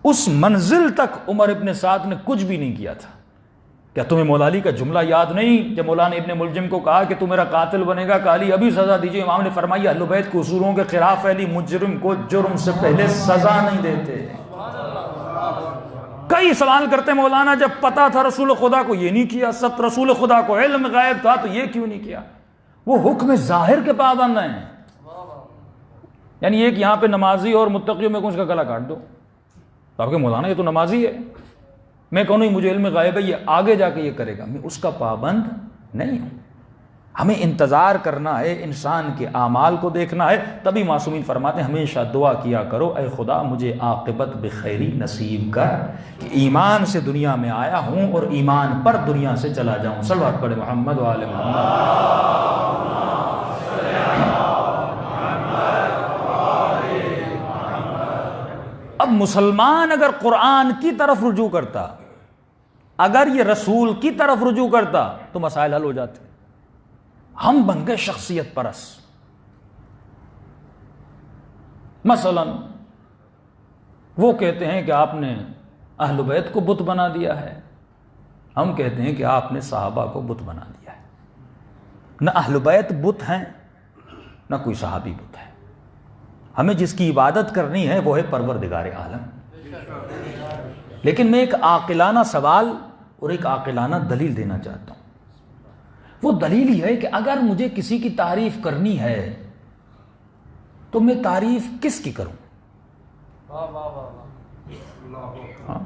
اس منزل تک عمر ابن سعد نے کچھ بھی نہیں کیا تھا. کیا تمہیں مولا علی کا جملہ یاد نہیں جب مولا نے ابن ملجم کو کہا کہ تو میرا قاتل بنے گا کہ علی ابھی سزا دیجئے؟ امام نے فرمایا اہل بیت کے اصولوں کے خلاف علی مجرم کو جرم سے پہلے سزا نہیں دیتے. کئی سوال کرتے مولانا جب پتا تھا رسول خدا کو یہ نہیں کیا، سب رسول خدا کو علم غائب تھا تو یہ کیوں نہیں کیا؟ وہ حکم ظاہر کے پابند ہیں. یعنی ایک یہاں پہ نمازی اور متقیوں میں کچھ کا گلا کاٹ دو تو آپ کے مولانا یہ تو نمازی ہے، میں کہوں نہیں مجھے علم غائب ہے یہ آگے جا کے یہ کرے گا، میں اس کا پابند نہیں ہوں. ہمیں انتظار کرنا ہے، انسان کے اعمال کو دیکھنا ہے. تبھی معصومین فرماتے ہیں ہمیشہ دعا کیا کرو اے خدا مجھے عاقبت بخیری نصیب کر، کہ ایمان سے دنیا میں آیا ہوں اور ایمان پر دنیا سے چلا جاؤں. صلوات پڑھے محمد و آل محمد. اب مسلمان اگر قرآن کی طرف رجوع کرتا، اگر یہ رسول کی طرف رجوع کرتا تو مسائل حل ہو جاتے. ہم بن گئے شخصیت پرست. مثلا وہ کہتے ہیں کہ آپ نے اہل بیت کو بت بنا دیا ہے، ہم کہتے ہیں کہ آپ نے صحابہ کو بت بنا دیا ہے. نہ اہل بیت بت ہیں نہ کوئی صحابی بت ہے. ہمیں جس کی عبادت کرنی ہے وہ ہے پروردگار عالم. لیکن میں ایک عاقلانہ سوال اور ایک عاقلانہ دلیل دینا چاہتا ہوں. وہ دلیل یہ ہے کہ اگر مجھے کسی کی تعریف کرنی ہے تو میں تعریف کس کی کروں؟ ہاں؟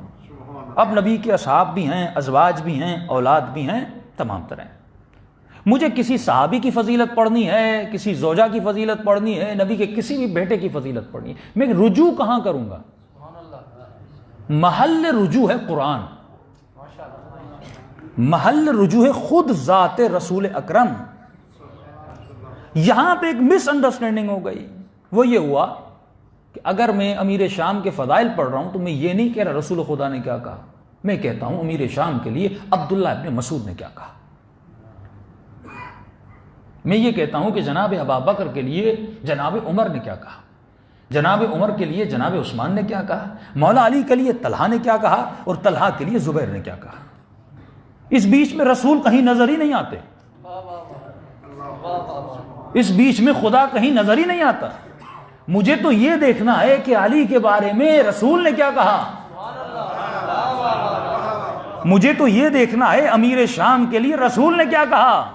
اب نبی کے اصحاب بھی ہیں، ازواج بھی ہیں، اولاد بھی ہیں، تمام طرح. مجھے کسی صحابی کی فضیلت پڑھنی ہے، کسی زوجہ کی فضیلت پڑھنی ہے، نبی کے کسی بھی بیٹے کی فضیلت پڑھنی ہے، میں رجوع کہاں کروں گا؟ محل رجوع ہے قرآن، محل رجوع ہے خود ذات رسول اکرم. یہاں پہ ایک مس انڈرسٹینڈنگ ہو گئی. وہ یہ ہوا کہ اگر میں امیر شام کے فضائل پڑھ رہا ہوں تو میں یہ نہیں کہہ رہا رسول خدا نے کیا کہا، میں کہتا ہوں امیر شام کے لیے عبداللہ ابن مسعود نے کیا کہا. میں یہ کہتا ہوں کہ جناب ابابکر کے لیے جناب عمر نے کیا کہا، جناب عمر کے لیے جناب عثمان نے کیا کہا، مولا علی کے لیے طلحہ نے کیا کہا، اور طلحہ کے لیے زبیر نے کیا کہا۔ اس بیچ میں رسول کہیں نظر ہی نہیں آتے، اس بیچ میں خدا کہیں نظر ہی نہیں آتا۔ مجھے تو یہ دیکھنا ہے کہ علی کے بارے میں رسول نے کیا کہا، مجھے تو یہ دیکھنا ہے امیر شام کے لیے رسول نے کیا کہا،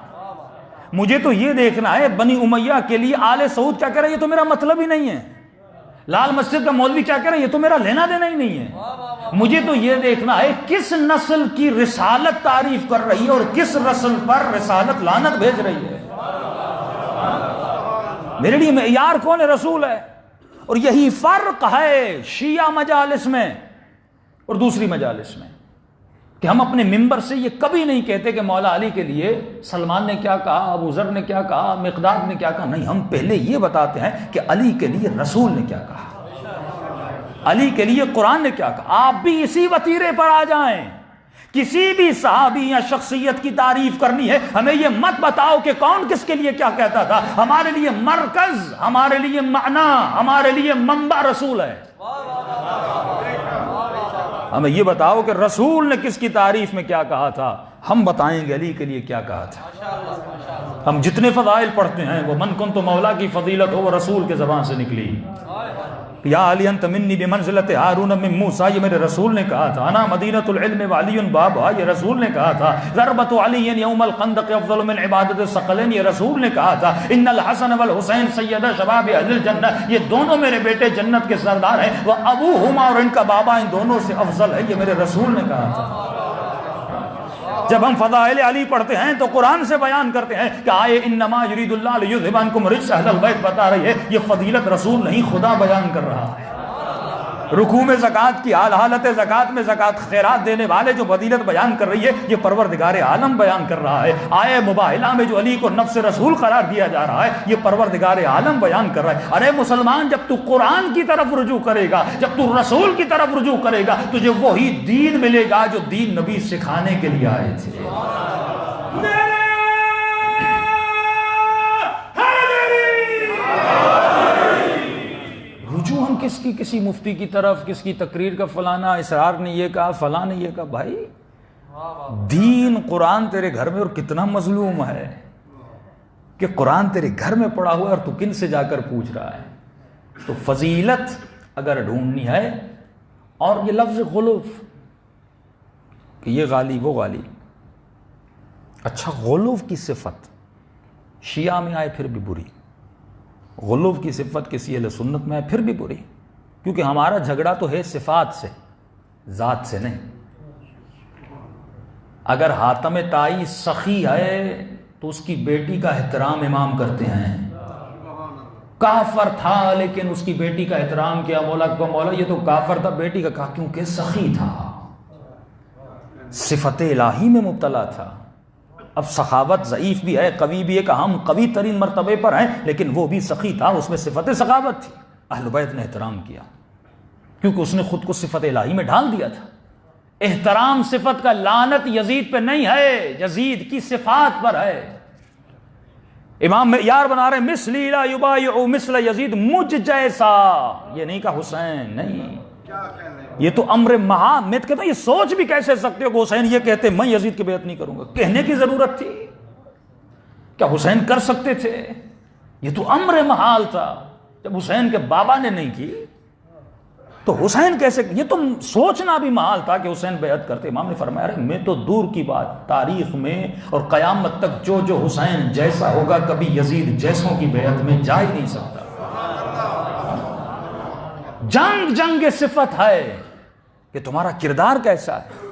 مجھے تو یہ دیکھنا ہے بنی امیہ کے لیے آل سعود کیا کہہ رہا ہے، یہ تو میرا مطلب ہی نہیں ہے۔ لال مسجد کا مولوی کیا کہہ رہا ہے، یہ تو میرا لینا دینا ہی نہیں ہے۔ مجھے تو یہ دیکھنا ہے کس نسل کی رسالت تعریف کر رہی ہے اور کس نسل پر رسالت لعنت بھیج رہی ہے۔ میرے لیے معیار کون ہے، رسول ہے۔ اور یہی فرق ہے شیعہ مجالس میں اور دوسری مجالس میں، کہ ہم اپنے ممبر سے یہ کبھی نہیں کہتے کہ مولا علی کے لیے سلمان نے کیا کہا، ابو ذر نے کیا کہا، مقداد نے کیا کہا، نہیں، ہم پہلے یہ بتاتے ہیں کہ علی کے لیے رسول نے کیا کہا، علی کے لیے قرآن نے کیا کہا۔ آپ بھی اسی وتیرے پر آ جائیں، کسی بھی صحابی یا شخصیت کی تعریف کرنی ہے، ہمیں یہ مت بتاؤ کہ کون کس کے لیے کیا کہتا تھا۔ ہمارے لیے مرکز، ہمارے لیے معنی، ہمارے لیے منبع رسول ہے۔ ہمیں یہ بتاؤ کہ رسول نے کس کی تعریف میں کیا کہا تھا، ہم بتائیں گے علی کے لیے کیا کہا تھا۔ ہم جتنے فضائل پڑھتے ہیں وہ من کنت مولا کی فضیلت ہو، وہ رسول کے زبان سے نکلی۔ یا علی انت منی بمنزلت ہارون من موسیٰ، یہ میرے رسول نے کہا تھا۔ انا مدینۃ العلم وعلی بابھا، یہ رسول نے کہا تھا۔ ضربۃ علی یوم الخندق افضل من عبادت الثقلین، یہ رسول نے کہا تھا۔ ان الحسن والحسین سیدا شباب اہل الجنہ، یہ دونوں میرے بیٹے جنت کے سردار ہیں۔ وہ ابوہما، اور ان کا بابا ان دونوں سے افضل ہے، یہ میرے رسول نے کہا تھا۔ جب ہم فضائل علی پڑھتے ہیں تو قرآن سے بیان کرتے ہیں کہ آئے انما یرید اللہ لیذھب عنکم الرجس اہل البیت بتا رہی ہے، یہ فضیلت رسول نہیں خدا بیان کر رہا ہے۔ رکوع میں زکوٰۃ کی حالت زکوٰۃ میں زکوٰۃ خیرات دینے والے جو فضیلت بیان کر رہی ہے، یہ پروردگار عالم بیان کر رہا ہے۔ آئے مباہلہ میں جو علی کو نفس رسول قرار دیا جا رہا ہے، یہ پروردگار عالم بیان کر رہا ہے۔ ارے مسلمان، جب تو قرآن کی طرف رجوع کرے گا، جب تو رسول کی طرف رجوع کرے گا، تجھے وہی دین ملے گا جو دین نبی سکھانے کے لیے آئے تھے۔ رجوع ہم کس کی، کسی مفتی کی طرف، کس کی تقریر کا، فلانا اسرار نے یہ کہا، فلاں نے یہ کہا۔ بھائی دین قرآن تیرے گھر میں، اور کتنا مظلوم ہے کہ قرآن تیرے گھر میں پڑا ہوا ہے اور تو کن سے جا کر پوچھ رہا ہے۔ تو فضیلت اگر ڈھونڈنی ہے، اور یہ لفظ غلوف کہ یہ غالی وہ غالی، اچھا غلوف کی صفت شیعہ میں آئے پھر بھی بری، غلوف کی صفت کسی اہل سنت میں ہے پھر بھی بری، کیونکہ ہمارا جھگڑا تو ہے صفات سے، ذات سے نہیں۔ اگر حاتم طائی سخی ہے تو اس کی بیٹی کا احترام امام کرتے ہیں۔ کافر تھا لیکن اس کی بیٹی کا احترام کیا، مولا کو مولا یہ تو کافر تھا، بیٹی کا کہا کیونکہ سخی تھا، صفت الہی میں مبتلا تھا۔ اب سخاوت ضعیف بھی ہے، قوی بھی ہے، کہ ہم قوی ترین مرتبے پر ہیں، لیکن وہ بھی سخی تھا، اس میں صفت سخاوت تھی۔ اہل بیت نے احترام کیا کیونکہ اس نے خود کو صفت الہی میں ڈال دیا تھا۔ احترام صفت کا، لعنت یزید پہ نہیں ہے، یزید کی صفات پر ہے۔ امام معیار بنا رہے مثلی لا یبایع مثل یزید، مجھ جیسا، یہ نہیں کہا حسین، نہیں، یہ تو امر مہا، میں کہتا ہوں یہ سوچ بھی کیسے سکتے ہو کہ حسین یہ کہتے میں یزید کی بیعت نہیں کروں گا، کہنے کی ضرورت تھی کیا؟ حسین کر سکتے تھے، یہ تو امر محال تھا۔ جب حسین کے بابا نے نہیں کی تو حسین کیسے، یہ تو سوچنا بھی محال تھا کہ حسین بیعت کرتے۔ امام نے فرمایا میں تو دور کی بات، تاریخ میں اور قیامت تک جو حسین جیسا ہوگا کبھی یزید جیسوں کی بیعت میں جا ہی نہیں سکتا۔ جنگ صفت ہے کہ تمہارا کردار کیسا ہے۔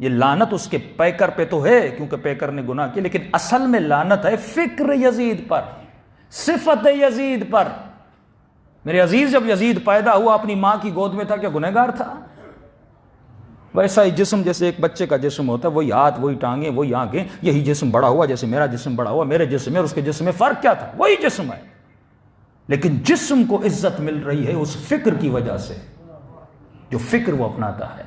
یہ لعنت اس کے پیکر پہ تو ہے کیونکہ پیکر نے گناہ کیا، لیکن اصل میں لعنت ہے فکر یزید پر، صفت یزید پر۔ میرے عزیز، جب یزید پیدا ہوا اپنی ماں کی گود میں تھا، کیا گنہگار تھا؟ ویسا ہی جسم جیسے ایک بچے کا جسم ہوتا ہے، وہی ہاتھ، وہی ٹانگیں، وہی آنکھیں، یہی جسم بڑا ہوا جیسے میرا جسم بڑا ہوا۔ میرے جسم میں اور اس کے جسم میں فرق کیا تھا؟ وہی جسم ہے، لیکن جسم کو عزت مل رہی ہے اس فکر کی وجہ سے، جو فکر وہ اپناتا ہے،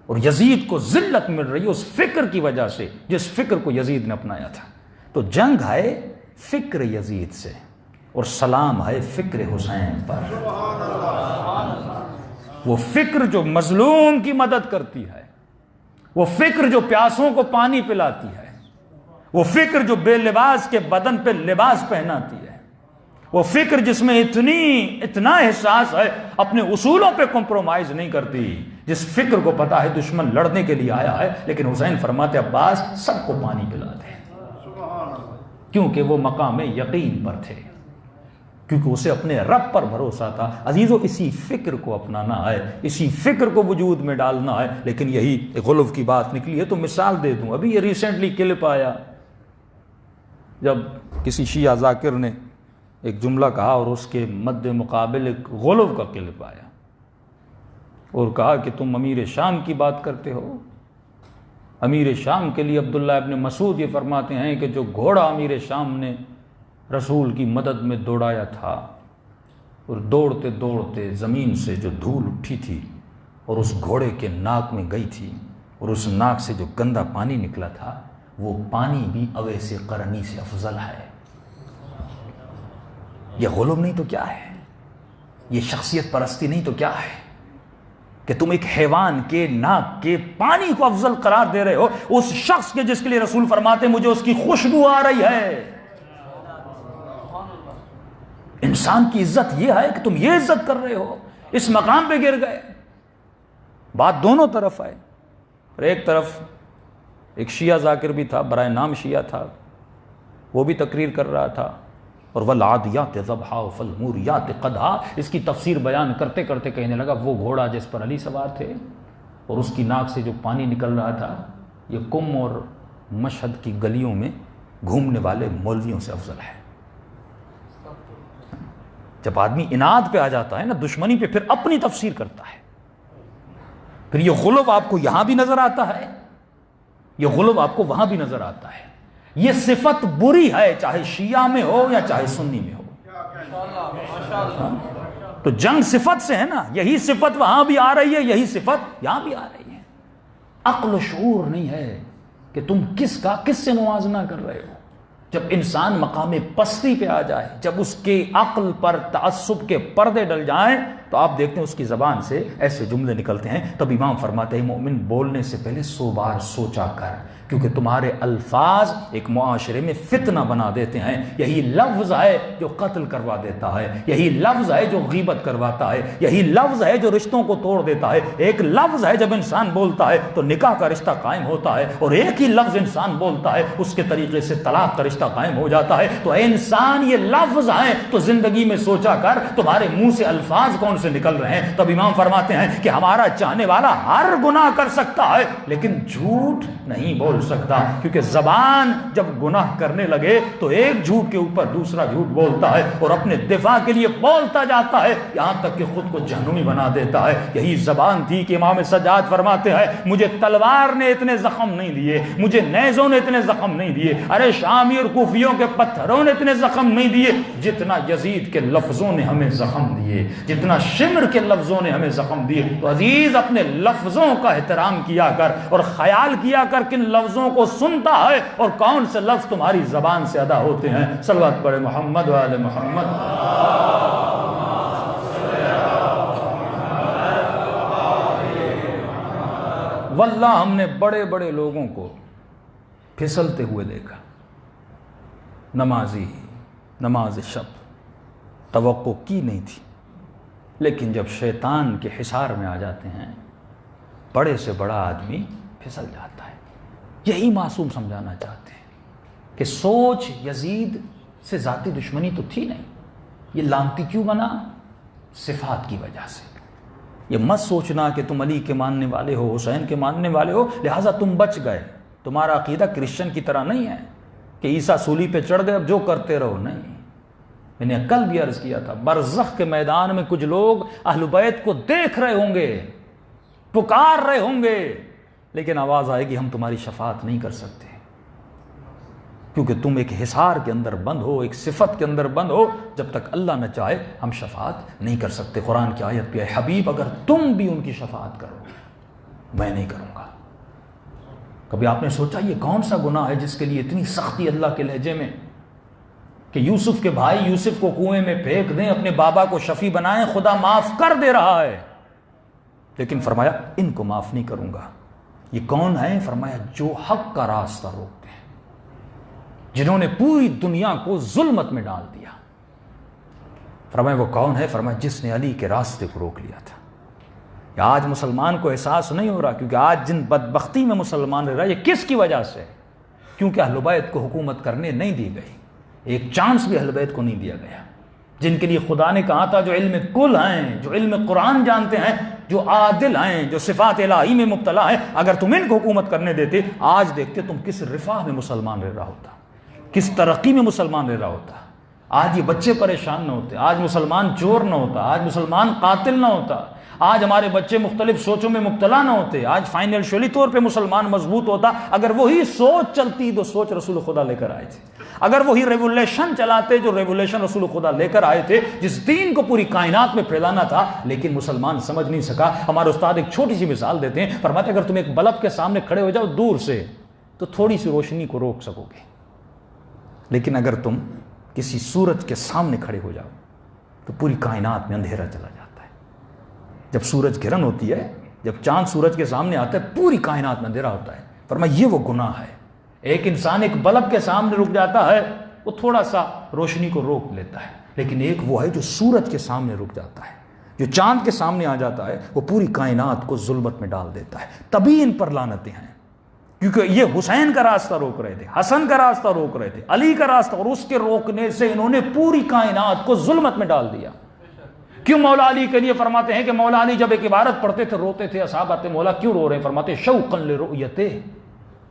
اور یزید کو ذلت مل رہی ہے اس فکر کی وجہ سے جس فکر کو یزید نے اپنایا تھا۔ تو جنگ ہے فکر یزید سے، اور سلام ہے فکر حسین پر۔ وہ فکر جو مظلوم کی مدد کرتی ہے، وہ فکر جو پیاسوں کو پانی پلاتی ہے، وہ فکر جو بے لباس کے بدن پہ لباس پہناتی ہے، وہ فکر جس میں اتنا احساس ہے، اپنے اصولوں پہ کمپرومائز نہیں کرتی، جس فکر کو پتا ہے دشمن لڑنے کے لیے آیا ہے، لیکن حسین فرماتے عباس سب کو پانی پلا دے، کیونکہ وہ مقام یقین پر تھے، کیونکہ اسے اپنے رب پر بھروسہ تھا۔ عزیزو، اسی فکر کو اپنانا ہے، اسی فکر کو وجود میں ڈالنا ہے، لیکن یہی غلو کی بات نکلی ہے تو مثال دے دوں۔ ابھی یہ ریسنٹلی کلپ آیا جب کسی شیعہ ذاکر نے ایک جملہ کہا اور اس کے مد مقابل ایک غلو کا کلپ آیا اور کہا کہ تم امیر شام کی بات کرتے ہو۔ امیر شام کے لیے عبداللہ ابن مسعود یہ فرماتے ہیں کہ جو گھوڑا امیر شام نے رسول کی مدد میں دوڑایا تھا اور دوڑتے دوڑتے زمین سے جو دھول اٹھی تھی اور اس گھوڑے کے ناک میں گئی تھی اور اس ناک سے جو گندا پانی نکلا تھا، وہ پانی بھی اویس قرنی سے افضل ہے۔ یہ غلو نہیں تو کیا ہے؟ یہ شخصیت پرستی نہیں تو کیا ہے کہ تم ایک حیوان کے ناک کے پانی کو افضل قرار دے رہے ہو اس شخص کے جس کے لیے رسول فرماتے مجھے اس کی خوشبو آ رہی ہے۔ انسان کی عزت یہ ہے کہ تم یہ عزت کر رہے ہو، اس مقام پہ گر گئے۔ بات دونوں طرف ہے، اور ایک طرف ایک شیعہ ذاکر بھی تھا، برائے نام شیعہ تھا، وہ بھی تقریر کر رہا تھا، اور والعادیات ضبحا فالموریات قدحا، اس کی تفسیر بیان کرتے کرتے کہنے لگا وہ گھوڑا جس پر علی سوار تھے اور اس کی ناک سے جو پانی نکل رہا تھا، یہ قم اور مشہد کی گلیوں میں گھومنے والے مولویوں سے افضل ہے۔ جب آدمی اناد پہ آ جاتا ہے نا، دشمنی پہ، پھر اپنی تفسیر کرتا ہے، پھر یہ غلو آپ کو یہاں بھی نظر آتا ہے، یہ غلو آپ کو وہاں بھی نظر آتا ہے۔ یہ صفت بری ہے، چاہے شیعہ میں ہو یا چاہے سنی میں ہو۔ تو جنگ صفت سے ہے نا، یہی صفت وہاں بھی آ رہی ہے، یہی صفت یہاں بھی آ رہی ہے۔ عقل و شعور نہیں ہے کہ تم کس سے موازنہ کر رہے ہو۔ جب انسان مقام پستی پہ آ جائے، جب اس کے عقل پر تعصب کے پردے ڈل جائیں، تو آپ دیکھتے ہیں اس کی زبان سے ایسے جملے نکلتے ہیں۔ تب امام فرماتے ہیں مومن بولنے سے پہلے 100 بار سوچا کر، کیونکہ تمہارے الفاظ ایک معاشرے میں فتنہ بنا دیتے ہیں۔ یہی لفظ ہے جو قتل کروا دیتا ہے، یہی لفظ ہے جو غیبت کرواتا ہے، یہی لفظ ہے جو رشتوں کو توڑ دیتا ہے۔ ایک لفظ ہے جب انسان بولتا ہے تو نکاح کا رشتہ قائم ہوتا ہے، اور ایک ہی لفظ انسان بولتا ہے اس کے طریقے سے طلاق کا رشتہ قائم ہو جاتا ہے۔ تو اے انسان، یہ لفظ ہیں تو زندگی میں سوچا کر تمہارے منہ سے الفاظ کون سے نکل رہے ہیں۔ تب امام فرماتے ہیں کہ ہمارا چاہنے والا ہر گناہ کر سکتا ہے لیکن جھوٹ نہیں بول سکتا، کیونکہ زبان جب گناہ کرنے لگے تو ایک جھوٹ کے اوپر دوسرا جھوٹ بولتا ہے اور اپنے دفاع کے لیے بولتا جاتا ہے، یہاں تک کہ خود کو جہنمی بنا دیتا ہے۔ یہی زبان تھی کہ امام سجاد فرماتے ہیں مجھے تلوار نے اتنے زخم نہیں دیے، مجھے نیزوں نے اتنے زخم نہیں دیے، ارے شامی اور کوفیوں کے پتھروں نے اتنے زخم نہیں دیے جتنا یزید کے لفظوں نے ہمیں زخم دیے، جتنا شمر کے لفظوں نے ہمیں زخم دیے۔ تو عزیز، اپنے لفظوں کا احترام کیا کر اور خیال کیا کر کن لفظوں کو سنتا ہے اور کون سے لفظ تمہاری زبان سے ادا ہوتے ہیں۔ صلوات پڑھے محمد و آل محمد۔ واللہ ہم نے بڑے بڑے لوگوں کو پھسلتے ہوئے دیکھا، نمازی، نماز شب توقع کی نہیں تھی، لیکن جب شیطان کے حصار میں آ جاتے ہیں بڑے سے بڑا آدمی پھسل جاتا ہے۔ یہی معصوم سمجھانا چاہتے ہیں کہ سوچ یزید سے ذاتی دشمنی تو تھی نہیں، یہ لانتی کیوں بنا؟ صفات کی وجہ سے۔ یہ مت سوچنا کہ تم علی کے ماننے والے ہو، حسین کے ماننے والے ہو لہٰذا تم بچ گئے، تمہارا عقیدہ کرسچن کی طرح نہیں ہے کہ عیسیٰ سولی پہ چڑھ گئے اب جو کرتے رہو، نہیں۔ میں نے کل بھی عرض کیا تھا، برزخ کے میدان میں کچھ لوگ اہل بیت کو دیکھ رہے ہوں گے، پکار رہے ہوں گے، لیکن آواز آئے گی ہم تمہاری شفاعت نہیں کر سکتے، کیونکہ تم ایک حصار کے اندر بند ہو، ایک صفت کے اندر بند ہو، جب تک اللہ نہ چاہے ہم شفاعت نہیں کر سکتے۔ قرآن کی آیت پہ، اے حبیب اگر تم بھی ان کی شفاعت کرو میں نہیں کروں گا۔ کبھی آپ نے سوچا یہ کون سا گناہ ہے جس کے لیے اتنی سختی اللہ کے لہجے میں؟ کہ یوسف کے بھائی یوسف کو کنویں میں پھینک دیں، اپنے بابا کو شفیع بنائیں، خدا معاف کر دے رہا ہے، لیکن فرمایا ان کو معاف نہیں کروں گا۔ یہ کون ہیں؟ فرمایا جو حق کا راستہ روکتے ہیں، جنہوں نے پوری دنیا کو ظلمت میں ڈال دیا۔ فرمایا وہ کون ہے؟ فرمایا جس نے علی کے راستے کو روک لیا تھا۔ آج مسلمان کو احساس نہیں ہو رہا، کیونکہ آج جن بدبختی میں مسلمان رہ رہا ہے یہ کس کی وجہ سے؟ کیونکہ اہل بیت کو حکومت کرنے نہیں دی گئی، ایک چانس بھی اہل بیت کو نہیں دیا گیا، جن کے لیے خدا نے کہا تھا جو علم کل ہیں، جو علم قرآن جانتے ہیں، جو عادل ہیں، جو صفات الہی میں مبتلا ہیں، اگر تم ان کو حکومت کرنے دیتے، آج دیکھتے تم کس رفاہ میں مسلمان رہ رہا ہوتا، کس ترقی میں مسلمان رہ رہا ہوتا۔ آج یہ بچے پریشان نہ ہوتے، آج مسلمان چور نہ ہوتا، آج مسلمان قاتل نہ ہوتا، آج ہمارے بچے مختلف سوچوں میں مبتلا نہ ہوتے، آج فائنینشلی طور پہ مسلمان مضبوط ہوتا۔ اگر وہی سوچ چلتی تو سوچ رسول خدا لے کر آئے تھے، اگر وہی ریولیشن چلاتے جو ریولیشن رسول خدا لے کر آئے تھے، جس دین کو پوری کائنات میں پھیلانا تھا، لیکن مسلمان سمجھ نہیں سکا۔ ہمارے استاد ایک چھوٹی سی مثال دیتے ہیں، فرماتے اگر تم ایک بلب کے سامنے کھڑے ہو جاؤ دور سے تو تھوڑی سی روشنی کو روک سکو گے، لیکن اگر تم کسی سورج کے سامنے کھڑے ہو جاؤ تو پوری کائنات میں اندھیرا چلا جاتا ہے۔ جب سورج گرہن ہوتی ہے، جب چاند سورج کے سامنے آتا ہے، پوری کائنات میں اندھیرا ہوتا ہے۔ فرمایا یہ وہ گناہ ہے، ایک انسان ایک بلب کے سامنے رک جاتا ہے، وہ تھوڑا سا روشنی کو روک لیتا ہے، لیکن ایک وہ ہے جو سورج کے سامنے رک جاتا ہے، جو چاند کے سامنے آ جاتا ہے، وہ پوری کائنات کو ظلمت میں ڈال دیتا ہے۔ تبھی ان پر لعنتیں ہیں، کیونکہ یہ حسین کا راستہ روک رہے تھے، حسن کا راستہ روک رہے تھے، علی کا راستہ، اور اس کے روکنے سے انہوں نے پوری کائنات کو ظلمت میں ڈال دیا۔ کیوں مولا علی کے لیے فرماتے ہیں کہ مولا علی جب ایک عبارت پڑھتے تھے روتے تھے، اصحاب آتے مولا کیوں رو رہے ہیں؟ فرماتے شوقا لرؤیتہ،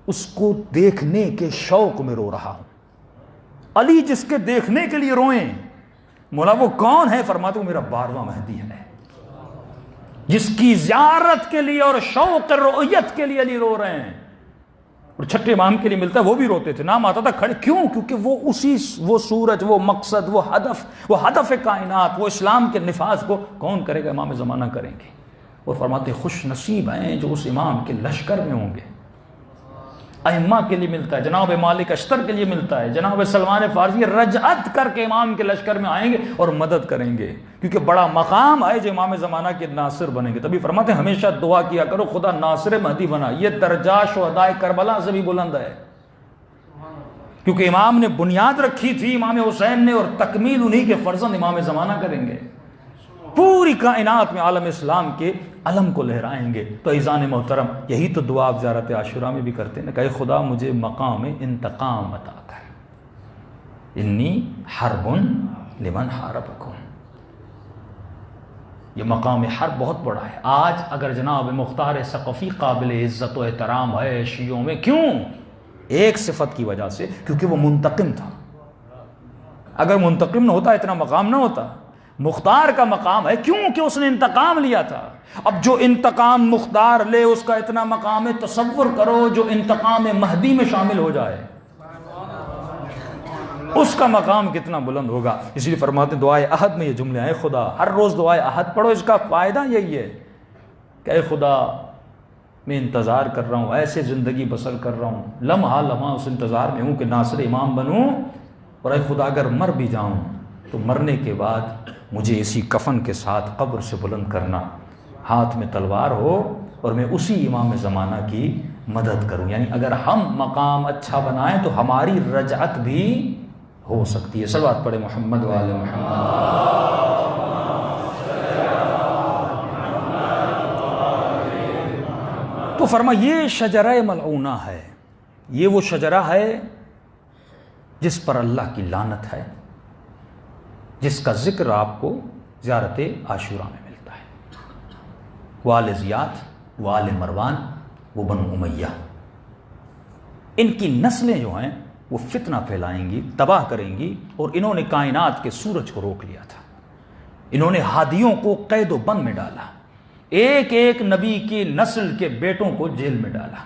اس کو دیکھنے کے شوق میں رو رہا ہوں۔ علی جس کے دیکھنے کے لیے روئیں، مولا وہ کون ہے؟ فرماتے وہ میرا 12واں مہدی ہے، جس کی زیارت کے لیے اور شوق رؤیت کے لیے علی رو رہے ہیں۔ اور چھٹے امام کے لیے ملتا ہے وہ بھی روتے تھے، نام آتا تھا کھڑے، کیوں؟ کیونکہ وہ سورج، وہ مقصد، وہ ہدف کائنات، وہ اسلام کے نفاذ کو کون کرے گا؟ امام زمانہ کریں گے۔ اور فرماتے خوش نصیب ہیں جو اس امام کے لشکر میں ہوں گے۔ ائمہ کے لیے ملتا ہے، جناب مالک اشتر کے لیے ملتا ہے، جناب سلمان فارسی رجعت کر کے امام کے لشکر میں آئیں گے اور مدد کریں گے، کیونکہ بڑا مقام ہے جو امام زمانہ کے ناصر بنیں گے۔ تبھی فرماتے ہیں ہمیشہ دعا کیا کرو خدا ناصر مہدی بنا، یہ درجہ شہداء کربلا سے بھی بلند ہے، کیونکہ امام نے بنیاد رکھی تھی امام حسین نے، اور تکمیل انہی کے فرزند امام زمانہ کریں گے، پوری کائنات میں عالم اسلام کے علم کو لہرائیں گے۔ تو عزیزان محترم، یہی تو دعا آپ زیارت عاشورہ میں بھی کرتے ہیں، کہ خدا مجھے مقام انتقام عطا کر، انی حرب لمن حاربکم۔ یہ مقام حرب بہت بڑا ہے۔ آج اگر جناب مختار ثقفی قابل عزت و احترام ہے شیعوں میں، کیوں؟ ایک صفت کی وجہ سے، کیونکہ وہ منتقم تھا۔ اگر منتقم نہ ہوتا اتنا مقام نہ ہوتا۔ مختار کا مقام ہے کیوں کہ اس نے انتقام لیا تھا۔ اب جو انتقام مختار لے اس کا اتنا مقام ہے، تصور کرو جو انتقام مہدی میں شامل ہو جائے اس کا مقام کتنا بلند ہوگا۔ اس لیے فرماتے دعائے عہد میں یہ جملے ہیں، خدا ہر روز دعائے عہد پڑھو، اس کا فائدہ یہی ہے کہ اے خدا میں انتظار کر رہا ہوں، ایسے زندگی بسر کر رہا ہوں، لمحہ لمحہ اس انتظار میں ہوں کہ ناصر امام بنوں، اور اے خدا اگر مر بھی جاؤں تو مرنے کے بعد مجھے اسی کفن کے ساتھ قبر سے بلند کرنا، ہاتھ میں تلوار ہو اور میں اسی امام زمانہ کی مدد کروں۔ یعنی اگر ہم مقام اچھا بنائیں تو ہماری رجعت بھی ہو سکتی ہے۔ صلوات پڑھے محمد وآل محمد۔ تو فرما یہ شجرہ ملعونہ ہے، یہ وہ شجرہ ہے جس پر اللہ کی لعنت ہے، جس کا ذکر آپ کو زیارت عاشورہ میں ملتا ہے۔ وآل زیاد، وآل مروان، وہ بنو امیہ، ان کی نسلیں جو ہیں وہ فتنہ پھیلائیں گی، تباہ کریں گی، اور انہوں نے کائنات کے سورج کو روک لیا تھا، انہوں نے ہادیوں کو قید و بند میں ڈالا، ایک ایک نبی کی نسل کے بیٹوں کو جیل میں ڈالا،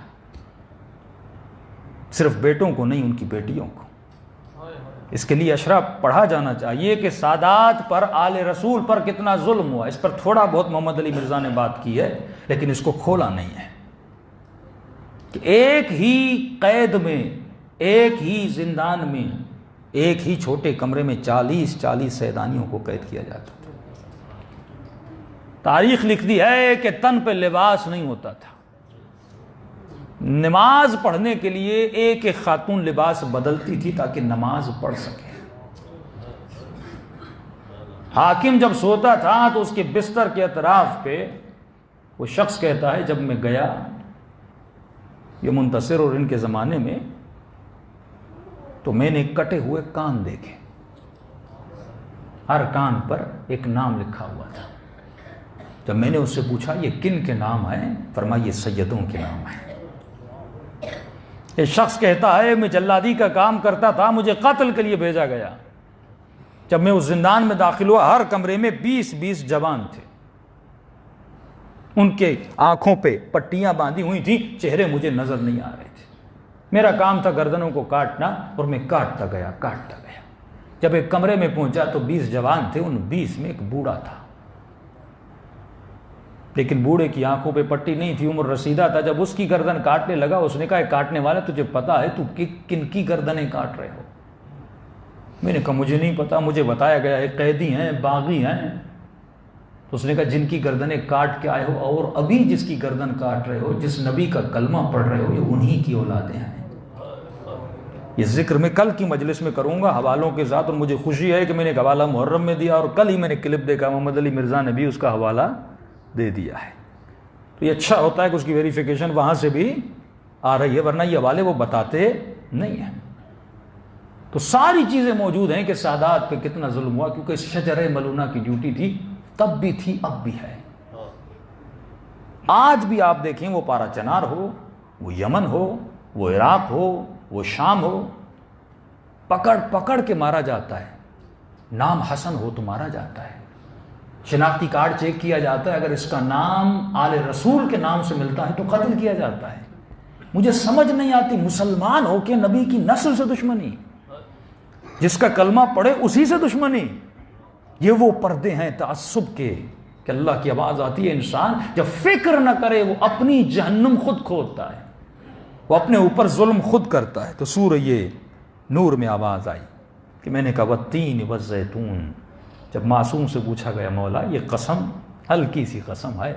صرف بیٹوں کو نہیں ان کی بیٹیوں کو۔ اس کے لیے اشرا پڑھا جانا چاہیے کہ سادات پر، آل رسول پر کتنا ظلم ہوا۔ اس پر تھوڑا بہت محمد علی مرزا نے بات کی ہے لیکن اس کو کھولا نہیں ہے کہ ایک ہی قید میں، ایک ہی زندان میں ایک ہی چھوٹے کمرے میں 40 سیدانیوں کو قید کیا جاتا تھا۔ تاریخ لکھتی ہے کہ تن پہ لباس نہیں ہوتا تھا، نماز پڑھنے کے لیے ایک ایک خاتون لباس بدلتی تھی تاکہ نماز پڑھ سکے۔ حاکم جب سوتا تھا تو اس کے بستر کے اطراف پہ وہ شخص کہتا ہے جب میں گیا، یہ منتصر اور ان کے زمانے میں، تو میں نے کٹے ہوئے کان دیکھے، ہر کان پر ایک نام لکھا ہوا تھا۔ جب میں نے اس سے پوچھا یہ کن کے نام ہیں، فرمایا یہ سیدوں کے نام ہیں۔ یہ شخص کہتا ہے میں جلادی کا کام کرتا تھا، مجھے قتل کے لیے بھیجا گیا۔ جب میں اس زندان میں داخل ہوا، ہر کمرے میں 20 جوان تھے، ان کے آنکھوں پہ پٹیاں باندھی ہوئی تھیں، چہرے مجھے نظر نہیں آ رہے تھے۔ میرا کام تھا گردنوں کو کاٹنا، اور میں کاٹتا گیا۔ جب ایک کمرے میں پہنچا تو 20 جوان تھے، ان 20 میں ایک بوڑھا تھا، لیکن بوڑھے کی آنکھوں پہ پٹی نہیں تھی، عمر رسیدہ تھا۔ جب اس کی گردن کاٹنے لگا، اس نے کہا کاٹنے والا تجھے پتا ہے تو کن کی گردنیں کاٹ رہے ہو؟ میں نے کہا مجھے نہیں پتا، مجھے بتایا گیا ہے قیدی ہیں، باغی ہیں۔ تو اس نے کہا جن کی گردنیں کاٹ کے آئے ہو اور ابھی جس کی گردن کاٹ رہے ہو، جس نبی کا کلمہ پڑھ رہے ہو، یہ انہی کی اولادیں ہیں۔ یہ ذکر میں کل کی مجلس میں کروں گا حوالوں کے ساتھ، اور مجھے خوشی ہے کہ میں نے ایک حوالہ محرم میں دیا، اور کل ہی میں نے کلپ دیکھا محمد علی مرزا نے بھی اس کا حوالہ دے دیا ہے۔ تو یہ اچھا ہوتا ہے کہ اس کی ویریفیکیشن وہاں سے بھی آ رہی ہے، ورنہ یہ حوالے وہ بتاتے نہیں ہیں۔ تو ساری چیزیں موجود ہیں کہ سادات پہ کتنا ظلم ہوا، کیونکہ شجرہ ملونہ کی ڈیوٹی تھی، تب بھی تھی، اب بھی ہے۔ آج بھی آپ دیکھیں، وہ پارا چنار ہو، وہ یمن ہو، وہ عراق ہو، وہ شام ہو، پکڑ کے مارا جاتا ہے۔ نام حسن ہو تو مارا جاتا ہے، شناختی کارڈ چیک کیا جاتا ہے، اگر اس کا نام آل رسول کے نام سے ملتا ہے تو قتل کیا جاتا ہے۔ مجھے سمجھ نہیں آتی، مسلمان ہو کے نبی کی نسل سے دشمنی، جس کا کلمہ پڑھے اسی سے دشمنی۔ یہ وہ پردے ہیں تعصب کے کہ اللہ کی آواز آتی ہے، انسان جب فکر نہ کرے وہ اپنی جہنم خود کھودتا ہے، وہ اپنے اوپر ظلم خود کرتا ہے۔ تو سورہ یہ نور میں آواز آئی کہ میں نے کہا والتین والزیتون۔ جب معصوم سے پوچھا گیا مولا یہ قسم ہلکی سی قسم ہے،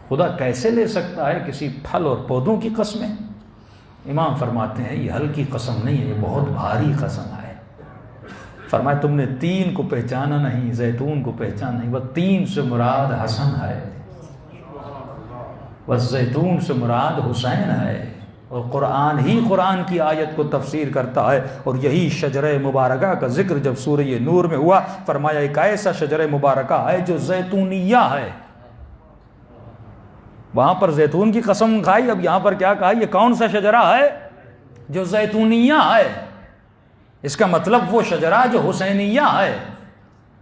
خدا کیسے لے سکتا ہے کسی پھل اور پودوں کی قسمیں؟ امام فرماتے ہیں یہ ہلکی قسم نہیں ہے، یہ بہت بھاری قسم ہے۔ فرمایا تم نے تین کو پہچانا نہیں، زیتون کو پہچانا نہیں۔ وہ تین سے مراد حسن ہے، والزیتون سے مراد حسین ہے، اور قرآن کی آیت کو تفسیر کرتا ہے۔ اور یہی شجرہ مبارکہ کا ذکر جب سورہ نور میں ہوا، فرمایا ایک ایسا شجرہ مبارکہ ہے جو زیتونیہ ہے۔ وہاں پر زیتون کی قسم کھائی، اب یہاں پر کیا کہا؟ یہ کون سا شجرہ ہے؟ جو زیتونیہ ہے۔ اس کا مطلب وہ شجرہ جو حسینیہ ہے،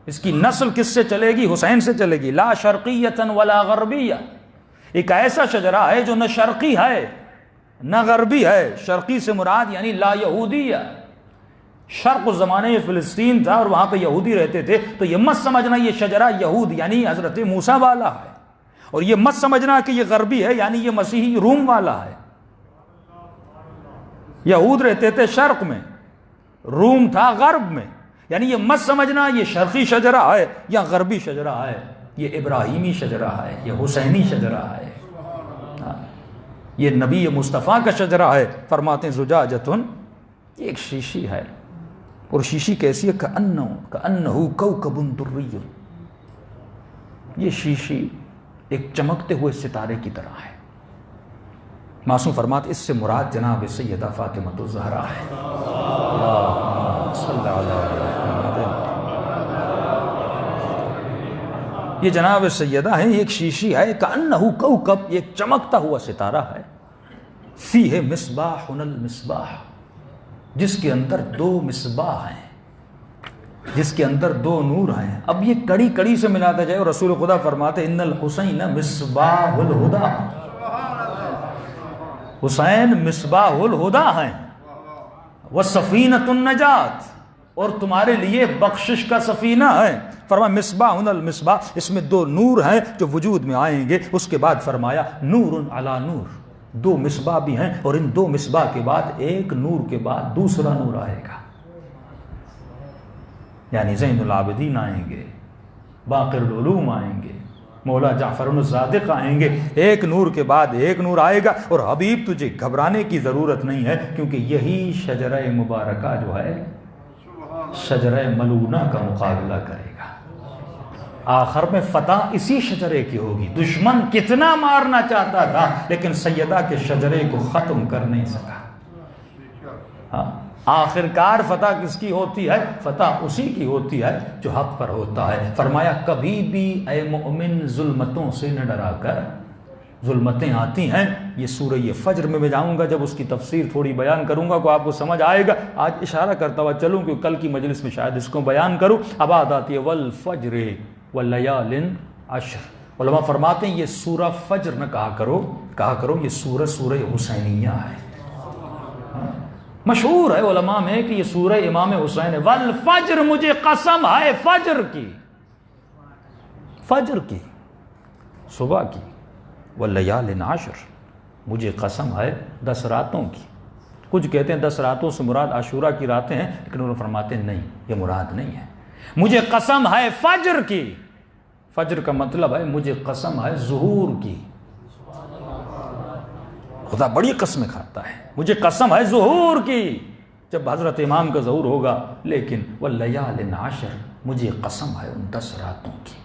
اس کی نسل کس سے چلے گی؟ حسین سے چلے گی۔ لا شرقیۃ ولا غربیہ، ایک ایسا شجرہ ہے جو نہ شرقی ہے نہ غربی ہے۔ شرقی سے مراد یعنی لا یہودیہ، شرق اس زمانے فلسطین تھا اور وہاں پہ یہودی رہتے تھے، تو یہ مت سمجھنا یہ شجرہ یہود یعنی حضرت موسیٰ والا ہے، اور یہ مت سمجھنا کہ یہ غربی ہے یعنی یہ مسیحی روم والا ہے۔ یہود رہتے تھے شرق میں، روم تھا غرب میں، یعنی یہ مت سمجھنا یہ شرقی شجرہ ہے یا غربی شجرہ ہے، یہ ابراہیمی شجرہ ہے، یہ حسینی شجرہ ہے، یہ نبی مصطفیٰ کا شجرہ ہے۔ فرماتے ہیں زجاجتن، یہ ایک شیشی ہے، اور شیشی کیسی ہے؟ کأنہ کوکب دری، یہ شیشی ایک چمکتے ہوئے ستارے کی طرح ہے۔ معصوم فرماتے اس سے مراد جناب سیدہ فاطمہ الزہرا ہے۔ اللہم صلی علی محمد۔ یہ جناب سیدہ ہیں، ایک شیشی ہے، کأنہ کوکب، ایک چمکتا ہوا ستارہ ہے، فیہ مصباح المصباح، جس کے اندر دو مصباح ہیں، جس کے اندر دو نور ہیں۔ اب یہ کڑی کڑی سے ملاتا جائے، اور رسول خدا فرماتے ان الحسین مصباح الہدا، حسین مصباح الہدا ہیں، وسفینۃ النجات، اور تمہارے لیے بخشش کا سفینہ ہے۔ فرمایا مصباح المصباح، اس میں دو نور ہیں جو وجود میں آئیں گے۔ اس کے بعد فرمایا نور علی نور، دو مصباح بھی ہیں، اور ان دو مصباح کے بعد ایک نور کے بعد دوسرا نور آئے گا۔ یعنی زین العابدین آئیں گے، باقر العلوم آئیں گے، مولا جعفر الصادق آئیں گے، ایک نور کے بعد ایک نور آئے گا، اور حبیب تجھے گھبرانے کی ضرورت نہیں ہے، کیونکہ یہی شجرہ مبارکہ جو ہے شجرہ ملونہ کا مقابلہ کرے گا۔ آخر میں فتح اسی شجرے کی ہوگی۔ دشمن کتنا مارنا چاہتا تھا لیکن سیدہ کے شجرے کو ختم کر نہیں سکا۔ ہاں، آخرکار فتح کس کی ہوتی ہے؟ فتح اسی کی ہوتی ہے جو حق پر ہوتا ہے۔ فرمایا کبھی بھی اے مومن ظلمتوں سے نہ ڈرا کر، ظلمتیں آتی ہیں، یہ سورہ فجر میں جاؤں گا، جب اس کی تفسیر تھوڑی بیان کروں گا کو آپ کو سمجھ آئے گا۔ آج اشارہ کرتا ہوا چلوں کہ کل کی مجلس میں شاید اس کو بیان کروں۔ اب آد آتی ہے والفجر واللیال عشر۔ علماء فرماتے ہیں یہ سورہ فجر نہ کہا کرو یہ سورہ حسینیہ ہے۔ مشہور ہے علماء میں کہ یہ سورہ امام حسین ہے۔ والفجر، مجھے قسم ہے فجر کی، صبح کی، واللیال عشر، مجھے قسم ہے 10 راتوں کی۔ کچھ کہتے ہیں 10 راتوں سے مراد عاشوراء کی راتیں ہیں، لیکن انہوں نے فرماتے ہیں نہیں، یہ مراد نہیں ہے۔ مجھے قسم ہے فجر کی، فجر کا مطلب ہے مجھے قسم ہے ظہور کی۔ خدا بڑی قسمیں کھاتا ہے، مجھے قسم ہے ظہور کی، جب حضرت امام کا ظہور ہوگا۔ لیکن واللیال عشر، مجھے قسم ہے ان 10 راتوں کی۔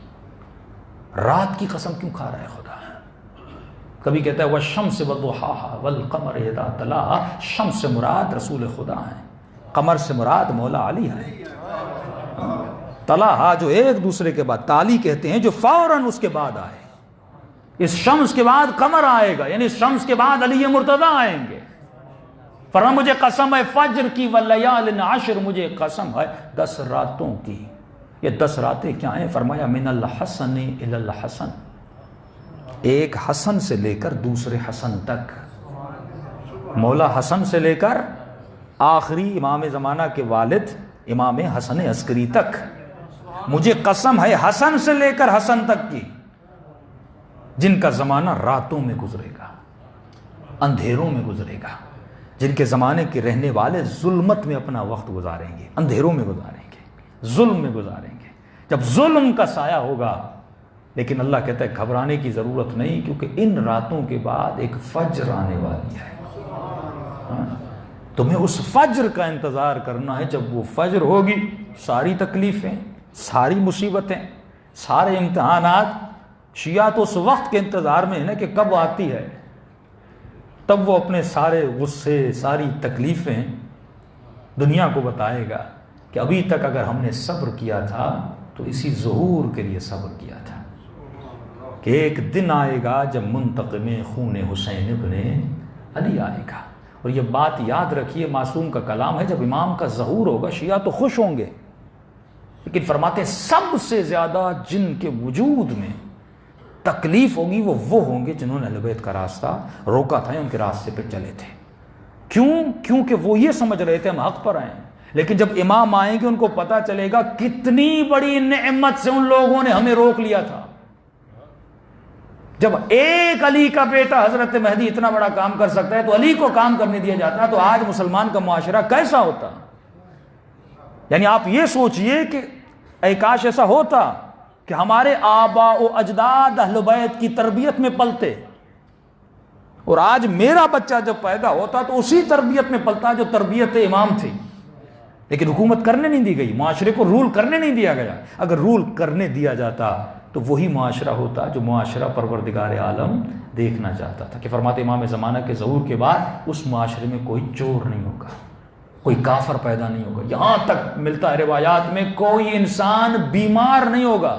رات کی قسم کیوں کھا رہا ہے خدا؟ کبھی کہتا ہے والشمس وضحاها والقمر اذا تلاها، شمس سے مراد رسول خدا ہیں، قمر سے مراد مولا علی ہے۔ تلاہا جو ایک دوسرے کے بعد، تالی کہتے ہیں جو فوراً اس کے بعد آئے۔ اس شمس کے بعد قمر آئے گا، یعنی اس شمس کے بعد علی مرتضیٰ آئیں گے۔ فرمایا مجھے قسم ہے فجر کی، واللیال عشر، مجھے قسم ہے 10 راتوں کی۔ یہ 10 راتیں کیا ہیں؟ فرمایا من الحسن الی الحسن، ایک حسن سے لے کر دوسرے حسن تک، مولا حسن سے لے کر آخری امام زمانہ کے والد امام حسن عسکری تک۔ مجھے قسم ہے حسن سے لے کر حسن تک کی، جن کا زمانہ راتوں میں گزرے گا، اندھیروں میں گزرے گا، جن کے زمانے کے رہنے والے ظلمت میں اپنا وقت گزاریں گے، اندھیروں میں گزاریں گے، ظلم میں گزاریں گے، جب ظلم کا سایہ ہوگا۔ لیکن اللہ کہتا ہے گھبرانے کی ضرورت نہیں، کیونکہ ان راتوں کے بعد ایک فجر آنے والی ہے۔ تمہیں اس فجر کا انتظار کرنا ہے، جب وہ فجر ہوگی ساری تکلیفیں، ساری مصیبتیں، سارے امتحانات، شیعہ تو اس وقت کے انتظار میں ہے نا کہ کب آتی ہے، تب وہ اپنے سارے غصے، ساری تکلیفیں دنیا کو بتائے گا کہ ابھی تک اگر ہم نے صبر کیا تھا تو اسی ظہور کے لیے صبر کیا تھا، کہ ایک دن آئے گا جب منتقم خون حسین ابن علی آئے گا۔ اور یہ بات یاد رکھیے، معصوم کا کلام ہے، جب امام کا ظہور ہوگا شیعہ تو خوش ہوں گے، لیکن فرماتے ہیں سب سے زیادہ جن کے وجود میں تکلیف ہوگی وہ ہوں گے جنہوں نے اہل بیت کا راستہ روکا تھا، ان کے راستے پہ چلے تھے۔ کیونکہ وہ یہ سمجھ رہے تھے ہم حق پر آئیں، لیکن جب امام آئیں گے ان کو پتا چلے گا کتنی بڑی نعمت سے ان لوگوں نے ہمیں روک لیا تھا۔ جب ایک علی کا بیٹا حضرت مہدی اتنا بڑا کام کر سکتا ہے تو علی کو کام کرنے دیا جاتا، تو آج مسلمان کا معاشرہ کیسا ہوتا؟ یعنی آپ یہ سوچئے کہ اے کاش ایسا ہوتا کہ ہمارے آباء و اجداد اہل بیت کی تربیت میں پلتے، اور آج میرا بچہ جب پیدا ہوتا تو اسی تربیت میں پلتا جو تربیت امام تھی، لیکن حکومت کرنے نہیں دی گئی، معاشرے کو رول کرنے نہیں دیا گیا۔ اگر رول کرنے دیا جاتا تو وہی معاشرہ ہوتا جو معاشرہ پروردگار عالم دیکھنا چاہتا تھا، کہ فرماتے امام زمانہ کے ظہور کے بعد اس معاشرے میں کوئی چور نہیں ہوگا، کوئی کافر پیدا نہیں ہوگا، یہاں تک ملتا ہے روایات میں کوئی انسان بیمار نہیں ہوگا،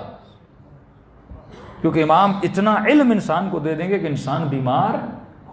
کیونکہ امام اتنا علم انسان کو دے دیں گے کہ انسان بیمار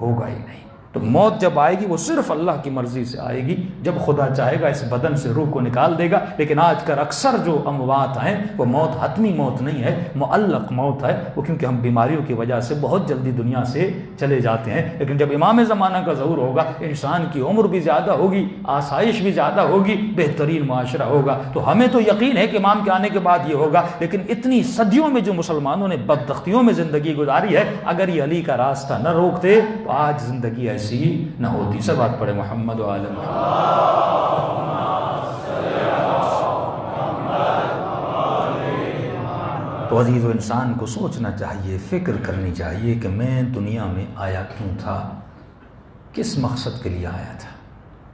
ہوگا ہی نہیں۔ تو موت جب آئے گی وہ صرف اللہ کی مرضی سے آئے گی، جب خدا چاہے گا اس بدن سے روح کو نکال دے گا۔ لیکن آج کل اکثر جو اموات ہیں وہ موت حتمی موت نہیں ہے، معلق موت ہے، وہ کیونکہ ہم بیماریوں کی وجہ سے بہت جلدی دنیا سے چلے جاتے ہیں۔ لیکن جب امام زمانہ کا ظہور ہوگا انسان کی عمر بھی زیادہ ہوگی، آسائش بھی زیادہ ہوگی، بہترین معاشرہ ہوگا۔ تو ہمیں تو یقین ہے کہ امام کے آنے کے بعد یہ ہوگا، لیکن اتنی صدیوں میں جو مسلمانوں نے بدبختیوں میں زندگی گزاری ہے، اگر یہ علی کا راستہ نہ روکتے تو آج زندگی ایسی نہ ہوتی۔ سب بات پڑھے محمد و آل محمد۔ تو عزیز و انسان کو سوچنا چاہیے، فکر کرنی چاہیے کہ میں دنیا میں آیا کیوں تھا، کس مقصد کے لیے آیا تھا۔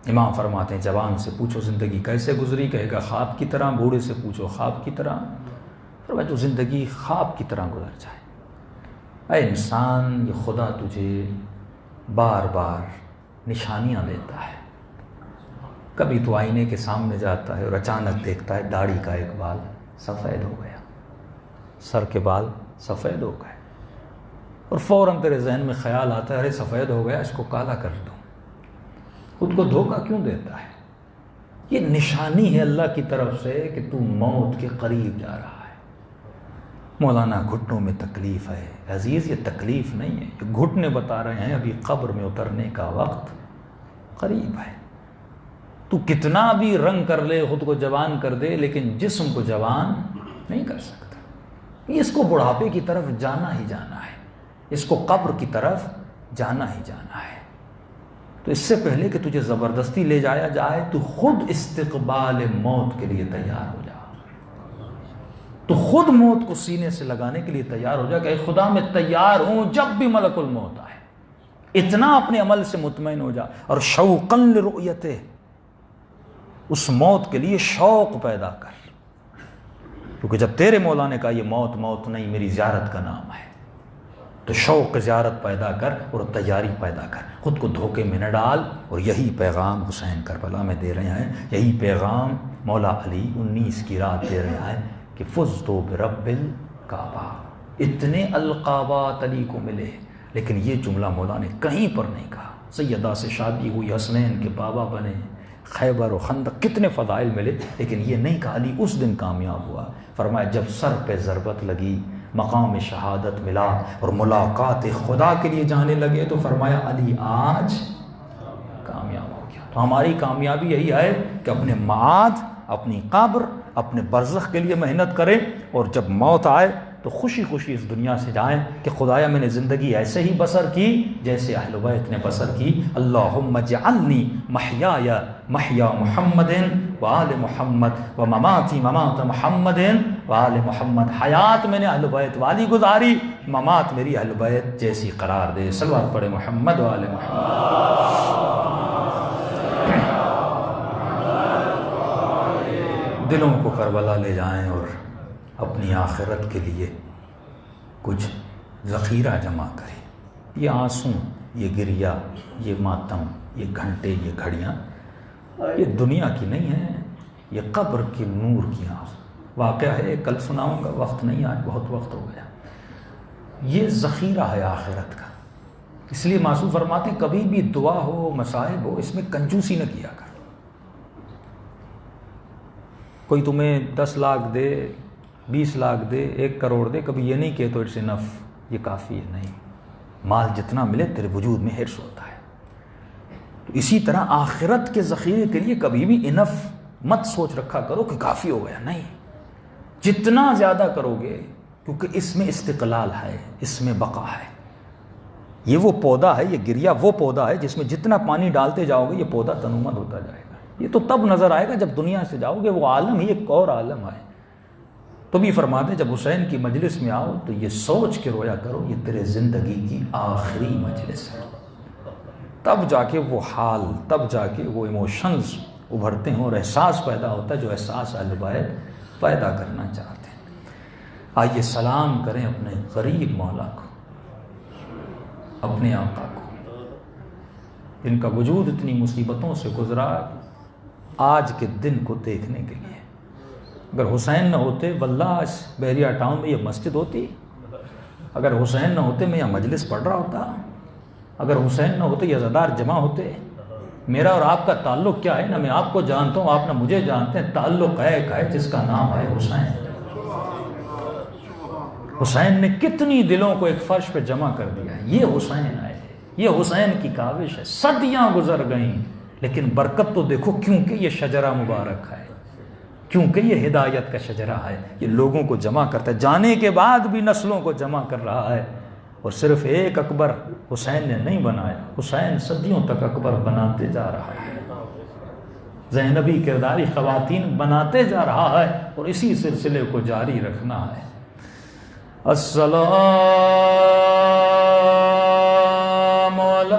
امام فرماتے ہیں جوان سے پوچھو زندگی کیسے گزری، کہے گا خواب کی طرح، بوڑھے سے پوچھو خواب کی طرح، فرمایا جو زندگی خواب کی طرح گزر جائے۔ اے انسان، یہ خدا تجھے بار بار نشانیاں دیتا ہے۔ کبھی تو آئینے کے سامنے جاتا ہے اور اچانک دیکھتا ہے داڑھی کا ایک بال سفید ہو گیا، سر کے بال سفید ہو گئے، اور فوراً تیرے ذہن میں خیال آتا ہے ارے سفید ہو گیا، اس کو کالا کر دوں۔ خود کو دھوکہ کیوں دیتا ہے؟ یہ نشانی ہے اللہ کی طرف سے کہ تو موت کے قریب جا رہا ہے۔ مولانا گھٹنوں میں تکلیف ہے، عزیز یہ تکلیف نہیں ہے، یہ گھٹنے بتا رہے ہیں ابھی قبر میں اترنے کا وقت قریب ہے۔ تو کتنا بھی رنگ کر لے، خود کو جوان کر دے، لیکن جسم کو جوان نہیں کر سکتا۔ اس کو بڑھاپے کی طرف جانا ہی جانا ہے، اس کو قبر کی طرف جانا ہی جانا ہے۔ تو اس سے پہلے کہ تجھے زبردستی لے جایا جائے تو خود استقبال موت کے لیے تیار ہو جا، تو خود موت کو سینے سے لگانے کے لیے تیار ہو جا کہ اے خدا میں تیار ہوں جب بھی ملک الموت آئے۔ اتنا اپنے عمل سے مطمئن ہو جا، اور شوقاً لرؤیتہ، اس موت کے لیے شوق پیدا کر، کیونکہ جب تیرے مولا نے کہا یہ موت موت نہیں میری زیارت کا نام ہے، تو شوق زیارت پیدا کر اور تیاری پیدا کر، خود کو دھوکے میں نہ ڈال۔ اور یہی پیغام حسین کربلا میں دے رہے ہیں، یہی پیغام مولا علی 19 کی رات دے رہے ہیں کہ فزتو برب الکعبہ۔ اتنے القابات علی کو ملے، لیکن یہ جملہ مولا نے کہیں پر نہیں کہا۔ سیدہ سے شادی ہوئی، حسنین کے بابا بنے، خیبر و خندق کتنے فضائل ملے، لیکن یہ نہیں کہا علی اس دن کامیاب ہوا۔ فرمایا جب سر پہ ضربت لگی، مقام شہادت ملا اور ملاقات خدا کے لیے جانے لگے، تو فرمایا علی آج کامیاب ہو گیا۔ تو ہماری کامیابی یہی ہے کہ اپنے معاد، اپنی قبر، اپنے برزخ کے لیے محنت کریں، اور جب موت آئے تو خوشی خوشی اس دنیا سے جائیں کہ خدایا میں نے زندگی ایسے ہی بسر کی جیسے اہل بیت نے بسر کی۔ اللہم اجعلنی محیای محیا محمد وآل محمد ومماتی ممات محمد وآل محمد۔ حیات میں نے اہل بیت والی گزاری، ممات میری اہل بیت جیسی قرار دے۔ صلوات پڑھے محمد وآل محمد۔ دلوں کو کربلا لے جائیں اور اپنی آخرت کے لیے کچھ ذخیرہ جمع کریں۔ یہ آنسو، یہ گریہ، یہ ماتم، یہ گھنٹے، یہ گھڑیاں، یہ دنیا کی نہیں ہیں، یہ قبر کی نور کی آنسو۔ واقعہ ہے، کل سناؤں گا، وقت نہیں، آج بہت وقت ہو گیا۔ یہ ذخیرہ ہے آخرت کا، اس لیے معصوم فرماتے ہیں کبھی بھی دعا ہو، مصائب ہو، اس میں کنجوسی نہ کیا کر۔ کوئی تمہیں 10 لاکھ دے، 20 لاکھ دے، 1 کروڑ دے، کبھی یہ نہیں کہ تو اٹس انف، یہ کافی ہے، نہیں۔ مال جتنا ملے تیرے وجود میں حرص ہوتا ہے۔ تو اسی طرح آخرت کے ذخیرے کے لیے کبھی بھی انف مت سوچ رکھا کرو کہ کافی ہو گیا، نہیں، جتنا زیادہ کرو گے، کیونکہ اس میں استقلال ہے، اس میں بقا ہے۔ یہ وہ پودا ہے، یہ گریا وہ پودا ہے جس میں جتنا پانی ڈالتے جاؤ گے یہ پودا تنومند ہوتا جائے گا۔ یہ تو تب نظر آئے گا جب دنیا سے جاؤ گے، وہ عالم ہی ایک اور عالم ہے۔ تو بھی فرماتے جب حسین کی مجلس میں آؤ تو یہ سوچ کے رویا کرو یہ تیرے زندگی کی آخری مجلس ہے، تب جا کے وہ حال، تب جا کے وہ ایموشنز ابھرتے ہیں اور احساس پیدا ہوتا ہے جو احساس اہل بیت پیدا کرنا چاہتے ہیں۔ آئیے سلام کریں اپنے غریب مولا کو، اپنے آقا کو، جن کا وجود اتنی مصیبتوں سے گزرا آج کے دن کو دیکھنے کے لیے۔ اگر حسین نہ ہوتے واللہ اس بحریہ ٹاؤن میں یہ مسجد ہوتی، اگر حسین نہ ہوتے میں یہ مجلس پڑھ رہا ہوتا، اگر حسین نہ ہوتے یہ عزادار جمع ہوتے۔ میرا اور آپ کا تعلق کیا ہے؟ نہ میں آپ کو جانتا ہوں، آپ نہ مجھے جانتے ہیں، تعلق ایک ہے جس کا نام ہے حسین۔ حسین نے کتنی دلوں کو ایک فرش پہ جمع کر دیا ہے، یہ حسین ہے، یہ حسین کی کاوش ہے۔ صدیاں گزر گئیں لیکن برکت تو دیکھو، کیونکہ یہ شجرہ مبارک ہے، کیونکہ یہ ہدایت کا شجرہ ہے، یہ لوگوں کو جمع کرتا ہے، جانے کے بعد بھی نسلوں کو جمع کر رہا ہے۔ اور صرف ایک اکبر حسین نے نہیں بنایا، حسین صدیوں تک اکبر بناتے جا رہا ہے، زینبی کرداری خواتین بناتے جا رہا ہے، اور اسی سلسلے کو جاری رکھنا ہے۔ السلام علی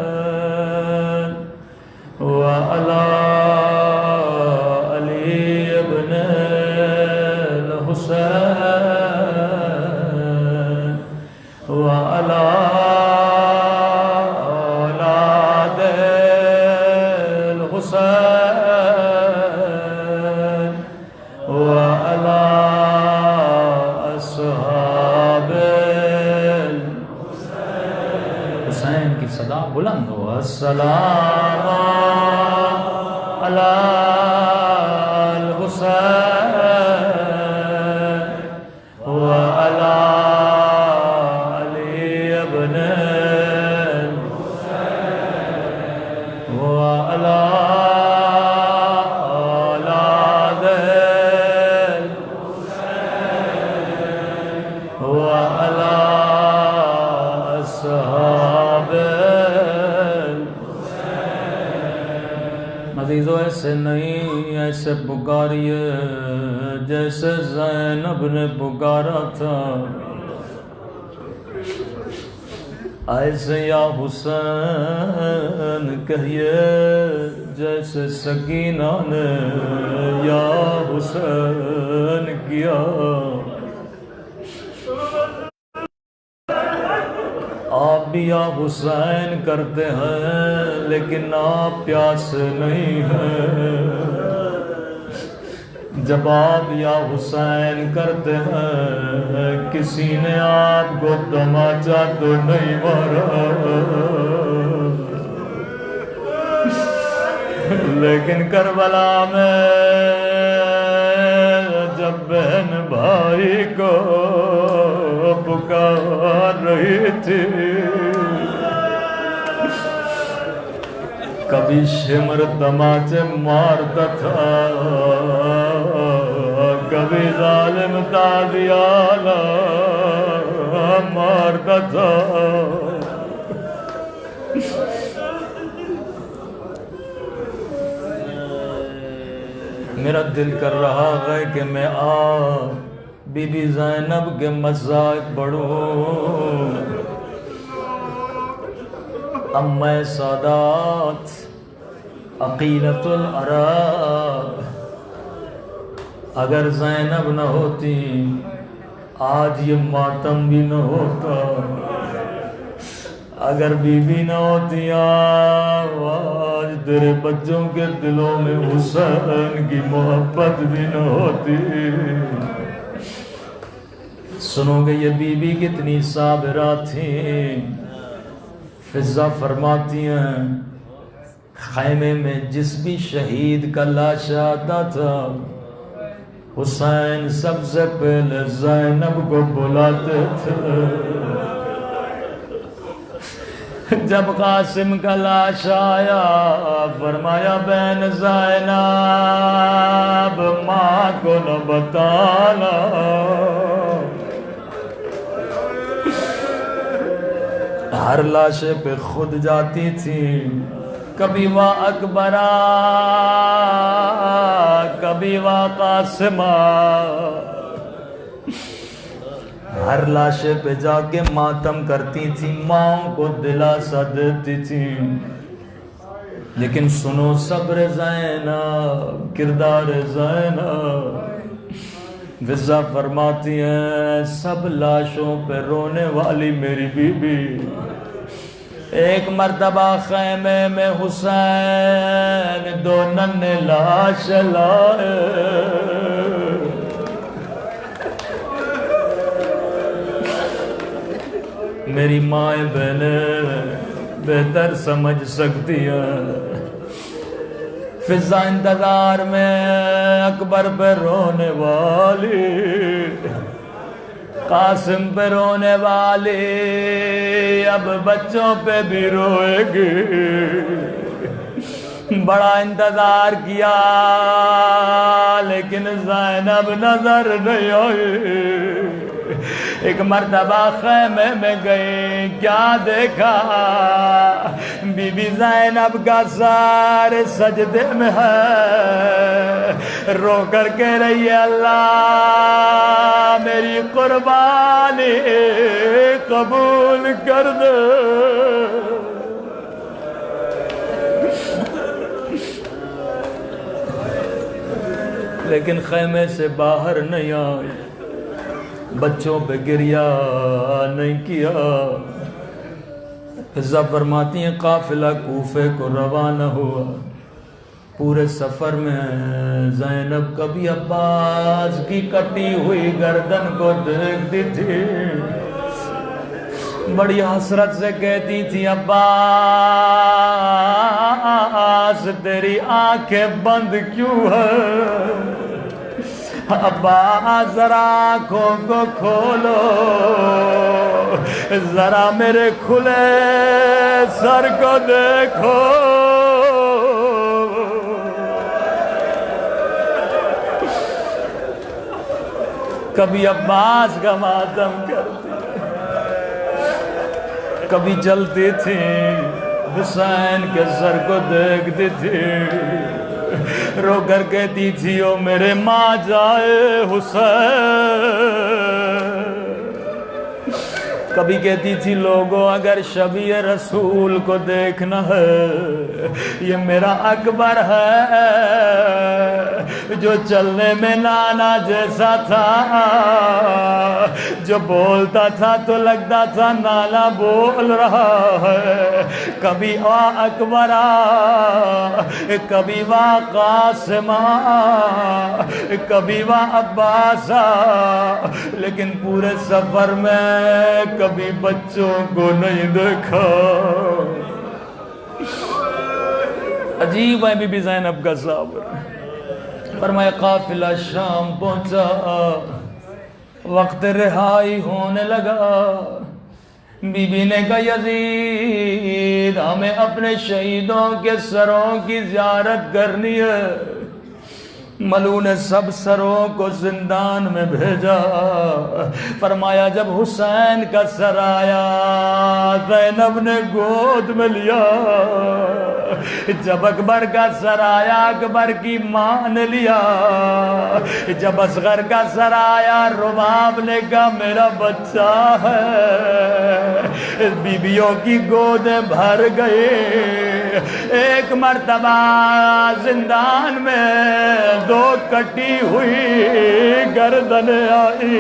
الحسین وعلی علی ابن الحسین وعلی اولاد الحسین وعلی اصحاب حسین کی صدا بلند ہو السلام علی الحسین وعلی علی ابن الحسین وعلی اولاد الحسین وعلی اصحاب عزیزو ایسے نہیں، ایسے پکاریے جیسے زینب نے پکارا تھا، ایسے یا حسین کہیے جیسے سکینہ نے یا حسین کیا۔ آپ بھی یا حسین کرتے ہیں لیکن آپ پیاسے نہیں ہیں۔ جب آپ یا حسین کرتے ہیں کسی نے آپ کو تماچا تو نہیں مارا، لیکن کربلا میں جب بہن بھائی کو پکار رہی تھی، کبھی شمر تماچے مارتا تھا، کبھی ظالم تازیانہ مارتا تھا۔ میرا دل کر رہا ہے کہ میں بی بی زینب کے مذاق پڑھوں، ام سادات عقیلۃ العرب، اگر زینب نہ ہوتی آج یہ ماتم بھی نہ ہوتا، اگر بی بی نہ ہوتی آج تیرے بچوں کے دلوں میں حسین کی محبت بھی نہ ہوتی۔ سنو گے یہ بی بی کتنی صابرہ تھی۔ فضہ فرماتی ہیں خیمے میں جس بھی شہید کا لاش آتا تھا حسین سب سے پہلے زینب کو بلاتے تھے۔ جب قاسم کا لاش آیا فرمایا بہن زینب ماں کو نہ بتانا، ہر لاشے پہ خود جاتی تھی، کبھی وا اکبرا کبھی وا قاسمہ، ہر لاشے پہ جا کے ماتم کرتی تھی، ماں کو دلاسا دیتی تھی۔ لیکن سنو صبر زینب، کردار زینب، وزا فرماتی ہیں سب لاشوں پہ رونے والی میری بی بی، ایک مرتبہ خیمے میں حسین دو ننھے لاش لائے، میری مائیں بہنیں بہتر سمجھ سکتی ہیں۔ فضا انتظار میں اکبر پہ رونے والی، قاسم پہ رونے والی، اب بچوں پہ بھی روئے گی۔ بڑا انتظار کیا لیکن زینب نظر نہیں آئی۔ ایک مرتبہ خیمے میں گئی، کیا دیکھا بی بی زینب کا سار سجدے میں ہے، رو کر کہہ رہی ہے اللہ میری قربانی قبول کر دے۔ لیکن خیمے سے باہر نہیں آئی، بچوں پہ گریا نہیں کیا۔ فضا فرماتی ہیں قافلہ کوفے کو روانہ ہوا، پورے سفر میں زینب کبھی عباس کی کٹی ہوئی گردن کو دیکھتی تھی، بڑی حسرت سے کہتی تھی عباس تیری آنکھیں بند کیوں ہے؟ عباس ذرا آنکھوں کو کھولو، ذرا میرے کھلے سر کو دیکھو۔ کبھی عباس کا ماتم کرتی، کبھی چلتی تھی حسین کے سر کو دیکھتی تھی، رو کر کہتی تھی او میرے ماں جائے حسین۔ کبھی کہتی تھی لوگوں اگر شبیہ رسول کو دیکھنا ہے، یہ میرا اکبر ہے جو چلنے میں نانا جیسا تھا، جو بولتا تھا تو لگتا تھا نانا بول رہا ہے۔ کبھی وا اکبرا، کبھی وا قاسمہ، کبھی وا عباسا، لیکن پورے سفر میں کبھی بچوں کو نہیں دیکھا۔ عجیب ہے بی بی زینب کا صبر۔ فرمایا قافلہ شام پہنچا، وقت رہائی ہونے لگا۔ بی بی نے کہا یزید ہمیں اپنے شہیدوں کے سروں کی زیارت کرنی ہے۔ ملو نے سب سروں کو زندان میں بھیجا۔ فرمایا جب حسین کا سر آیا زینب نے گود میں لیا، جب اکبر کا سر آیا اکبر کی ماں نے لیا، جب اصغر کا سر آیا رباب نے کہا میرا بچہ ہے۔ بیویوں کی گودیں بھر گئی۔ ایک مرتبہ زندان میں دو کٹی ہوئی گردن آئی،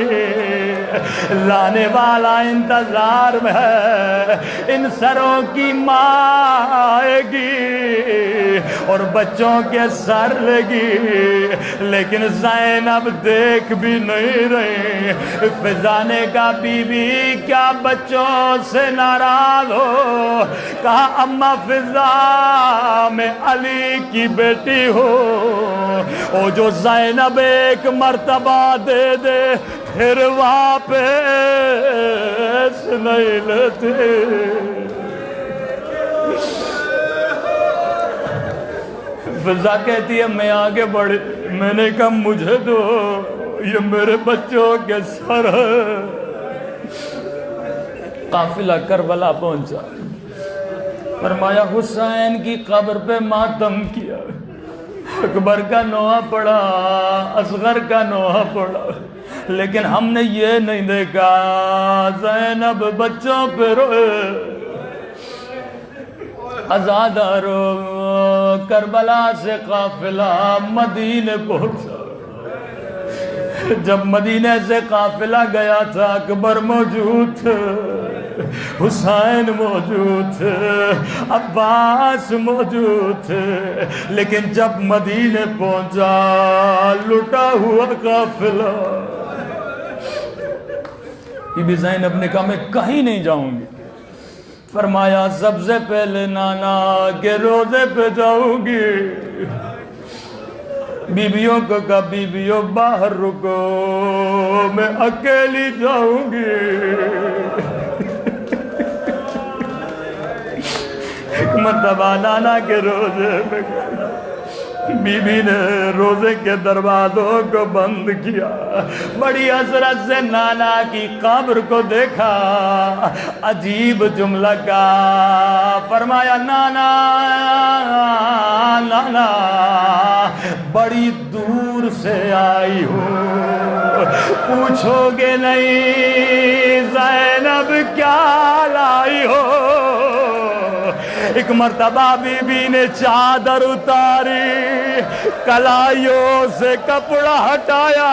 لانے والا انتظار میں ہے، ان سروں کی ماں آئے گی اور بچوں کے سر لے گی، لیکن زینب دیکھ بھی نہیں رہی۔ فضا نے کہا بی بی کیا بچوں سے ناراض ہو؟ کہا اماں فضا میں علی کی بیٹی ہوں، او جو زینب ایک مرتبہ دے دے پھر واپس نہیں لیتے۔ فضا کہتی ہے میں آگے بڑھی، میں نے کہا مجھے دو، یہ میرے بچوں کے سر ہے۔ قافلہ کربلا پہنچا، فرمایا حسین کی قبر پہ ماتم کیا، اکبر کا نوحہ پڑھا، اصغر کا نوحہ پڑھا، لیکن ہم نے یہ نہیں دیکھا زینب بچوں پہ روئے۔ آزادہ رو کربلا سے قافلہ مدینے پہنچا۔ جب مدینے سے قافلہ گیا تھا اکبر موجود تھے، حسین موجود تھے، عباس موجود تھے، لیکن جب مدینے پہنچا لٹا ہوا قافلہ۔ بی بی زینب نے کہا میں کہیں نہیں جاؤں گی۔ فرمایا سب سے پہلے نانا کے روزے پہ جاؤں گی۔ بیویوں کو کہا بیویوں باہر رکو، میں اکیلی جاؤں گی۔ ایک مرتبہ نانا کے روزے میں گئے، بی بی نے روزے کے دروازوں کو بند کیا، بڑی حسرت سے نانا کی قبر کو دیکھا، عجیب جملہ کا فرمایا، نانا نانا بڑی دور سے آئی ہوں، پوچھو گے نہیں زینب کیا لائی ہو؟ ایک مرتبہ بی بی نے چادر اتاری، کلائیوں سے کپڑا ہٹایا،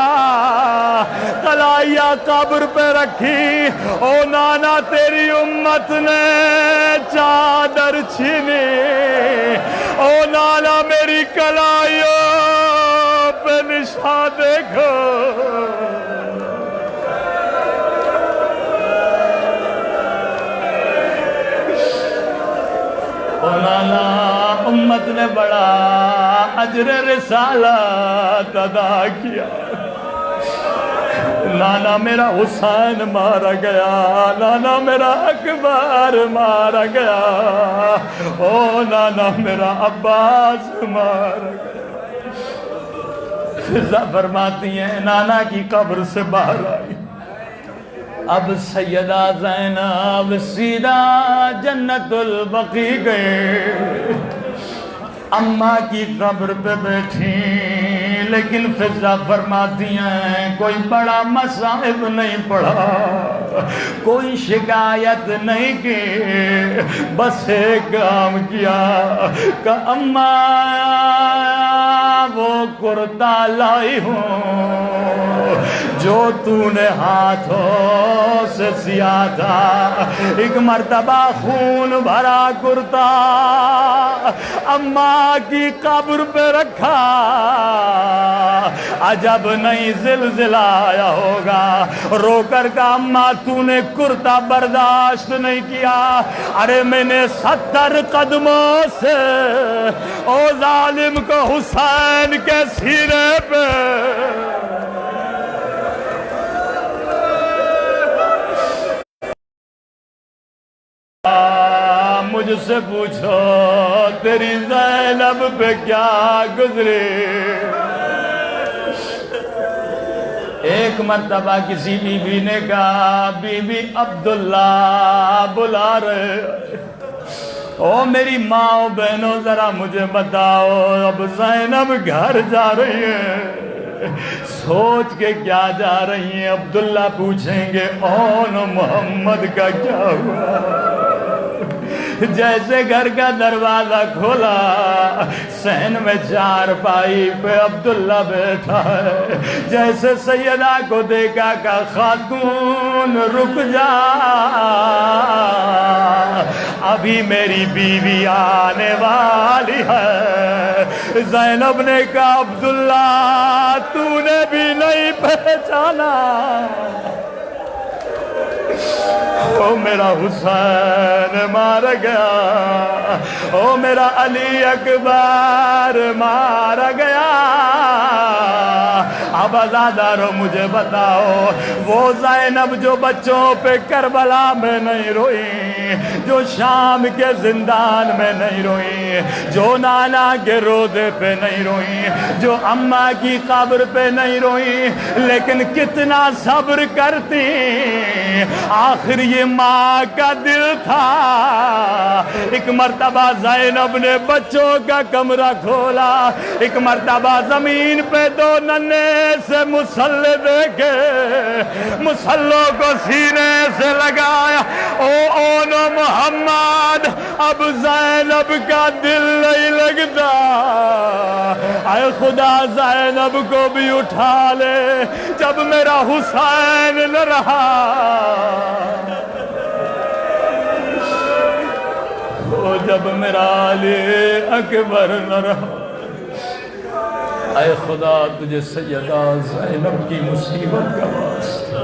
کلائیاں قبر پہ رکھی، او نانا تیری امت نے چادر چھینی، او نانا میری کلائیوں پہ نشان دیکھو۔ نانا امت نے بڑا اجر رسالت ادا کیا، نانا میرا حسین مارا گیا، نانا میرا اکبر مارا گیا، او نانا میرا عباس مارا گیا۔ فضا فرماتی ہیں نانا کی قبر سے باہر آئی، اب سیدہ زینب سیدھا جنت البقیع گئے، اماں کی قبر پہ بیٹھی، لیکن فضا فرماتی ہیں کوئی بڑا مصائب نہیں پڑھا، کوئی شکایت نہیں کی، بس ایک کام کیا کہ اماں وہ کرتا لائی ہوں جو تو نے ہاتھوں سے سیا تھا، ایک مرتبہ خون بھرا کرتا اماں کی قبر پہ رکھا، عجب نہیں زلزلہ آیا ہوگا، رو کر کہا اماں تو نے کرتا برداشت نہیں کیا، ارے میں نے 70 قدموں سے او ظالم کو حسین کے سینے پہ مجھ سے پوچھو تیری زینب پہ کیا گزرے۔ ایک مرتبہ کسی بی بی نے کہا بی بی عبداللہ بلا رہے، او میری ماں و بہنوں ذرا مجھے بتاؤ اب زینب گھر جا رہی ہے، سوچ کے کیا جا رہی ہیں؟ عبداللہ پوچھیں گے اون محمد کا کیا ہوا؟ جیسے گھر کا دروازہ کھولا، صحن میں چارپائی پہ عبداللہ بیٹھا ہے، جیسے سیدہ کو دیکھا کہ خاتون رک جا، ابھی میری بیوی آنے والی ہے۔ زینب نے کہا عبداللہ تو نے بھی نہیں پہچانا، او میرا حسین مارا گیا، او میرا علی اکبر مارا گیا، اب آزادارو مجھے بتاؤ وہ زینب جو بچوں پہ کربلا میں نہیں روئی، جو شام کے زندان میں نہیں روئی، جو نانا کے روضے پہ نہیں روئی، جو اماں کی قبر پہ نہیں روئی، لیکن کتنا صبر کرتی، آخر یہ ماں کا دل تھا۔ ایک مرتبہ زینب نے بچوں کا کمرہ کھولا، ایک مرتبہ زمین پہ 2 ننے سے مسلح دیکھے، مسلح کو سینے سے لگایا، اون محمد اب زینب کا دل نہیں لگتا، اے خدا زینب کو بھی اٹھا لے جب میرا حسین نہ رہا، جب میرا علی اکبر نہ رہا، اے خدا تجھے سیدہ زینب کی مصیبت کا واسطہ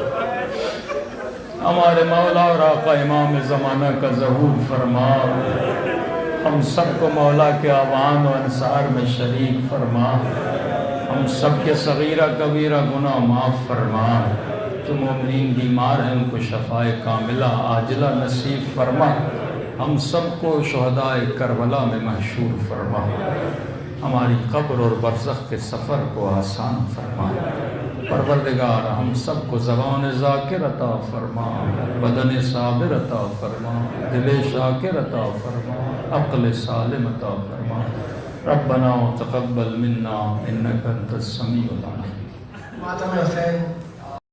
ہمارے مولا اور آقا امام زمانہ کا ظہور فرما، ہم سب کو مولا کے آوان و انصار میں شریک فرما، ہم سب کے صغیرہ کبیرہ گناہ معاف فرما، جو مومنین بیمار ہیں ان کو شفاء کاملہ عاجلہ نصیب فرما، ہم سب کو شہداء کربلا میں محشور فرما۔ ہماری قبر اور برزخ کے سفر کو آسان فرما۔ پروردگار ہم سب کو زبان ذاکر عطا فرما، بدن صابر عطا فرما، دل شاکر عطا فرما، عقل سالم عطا فرما۔ ربنا تقبل منا انک انت السمیع العلیم۔ ماتم حسین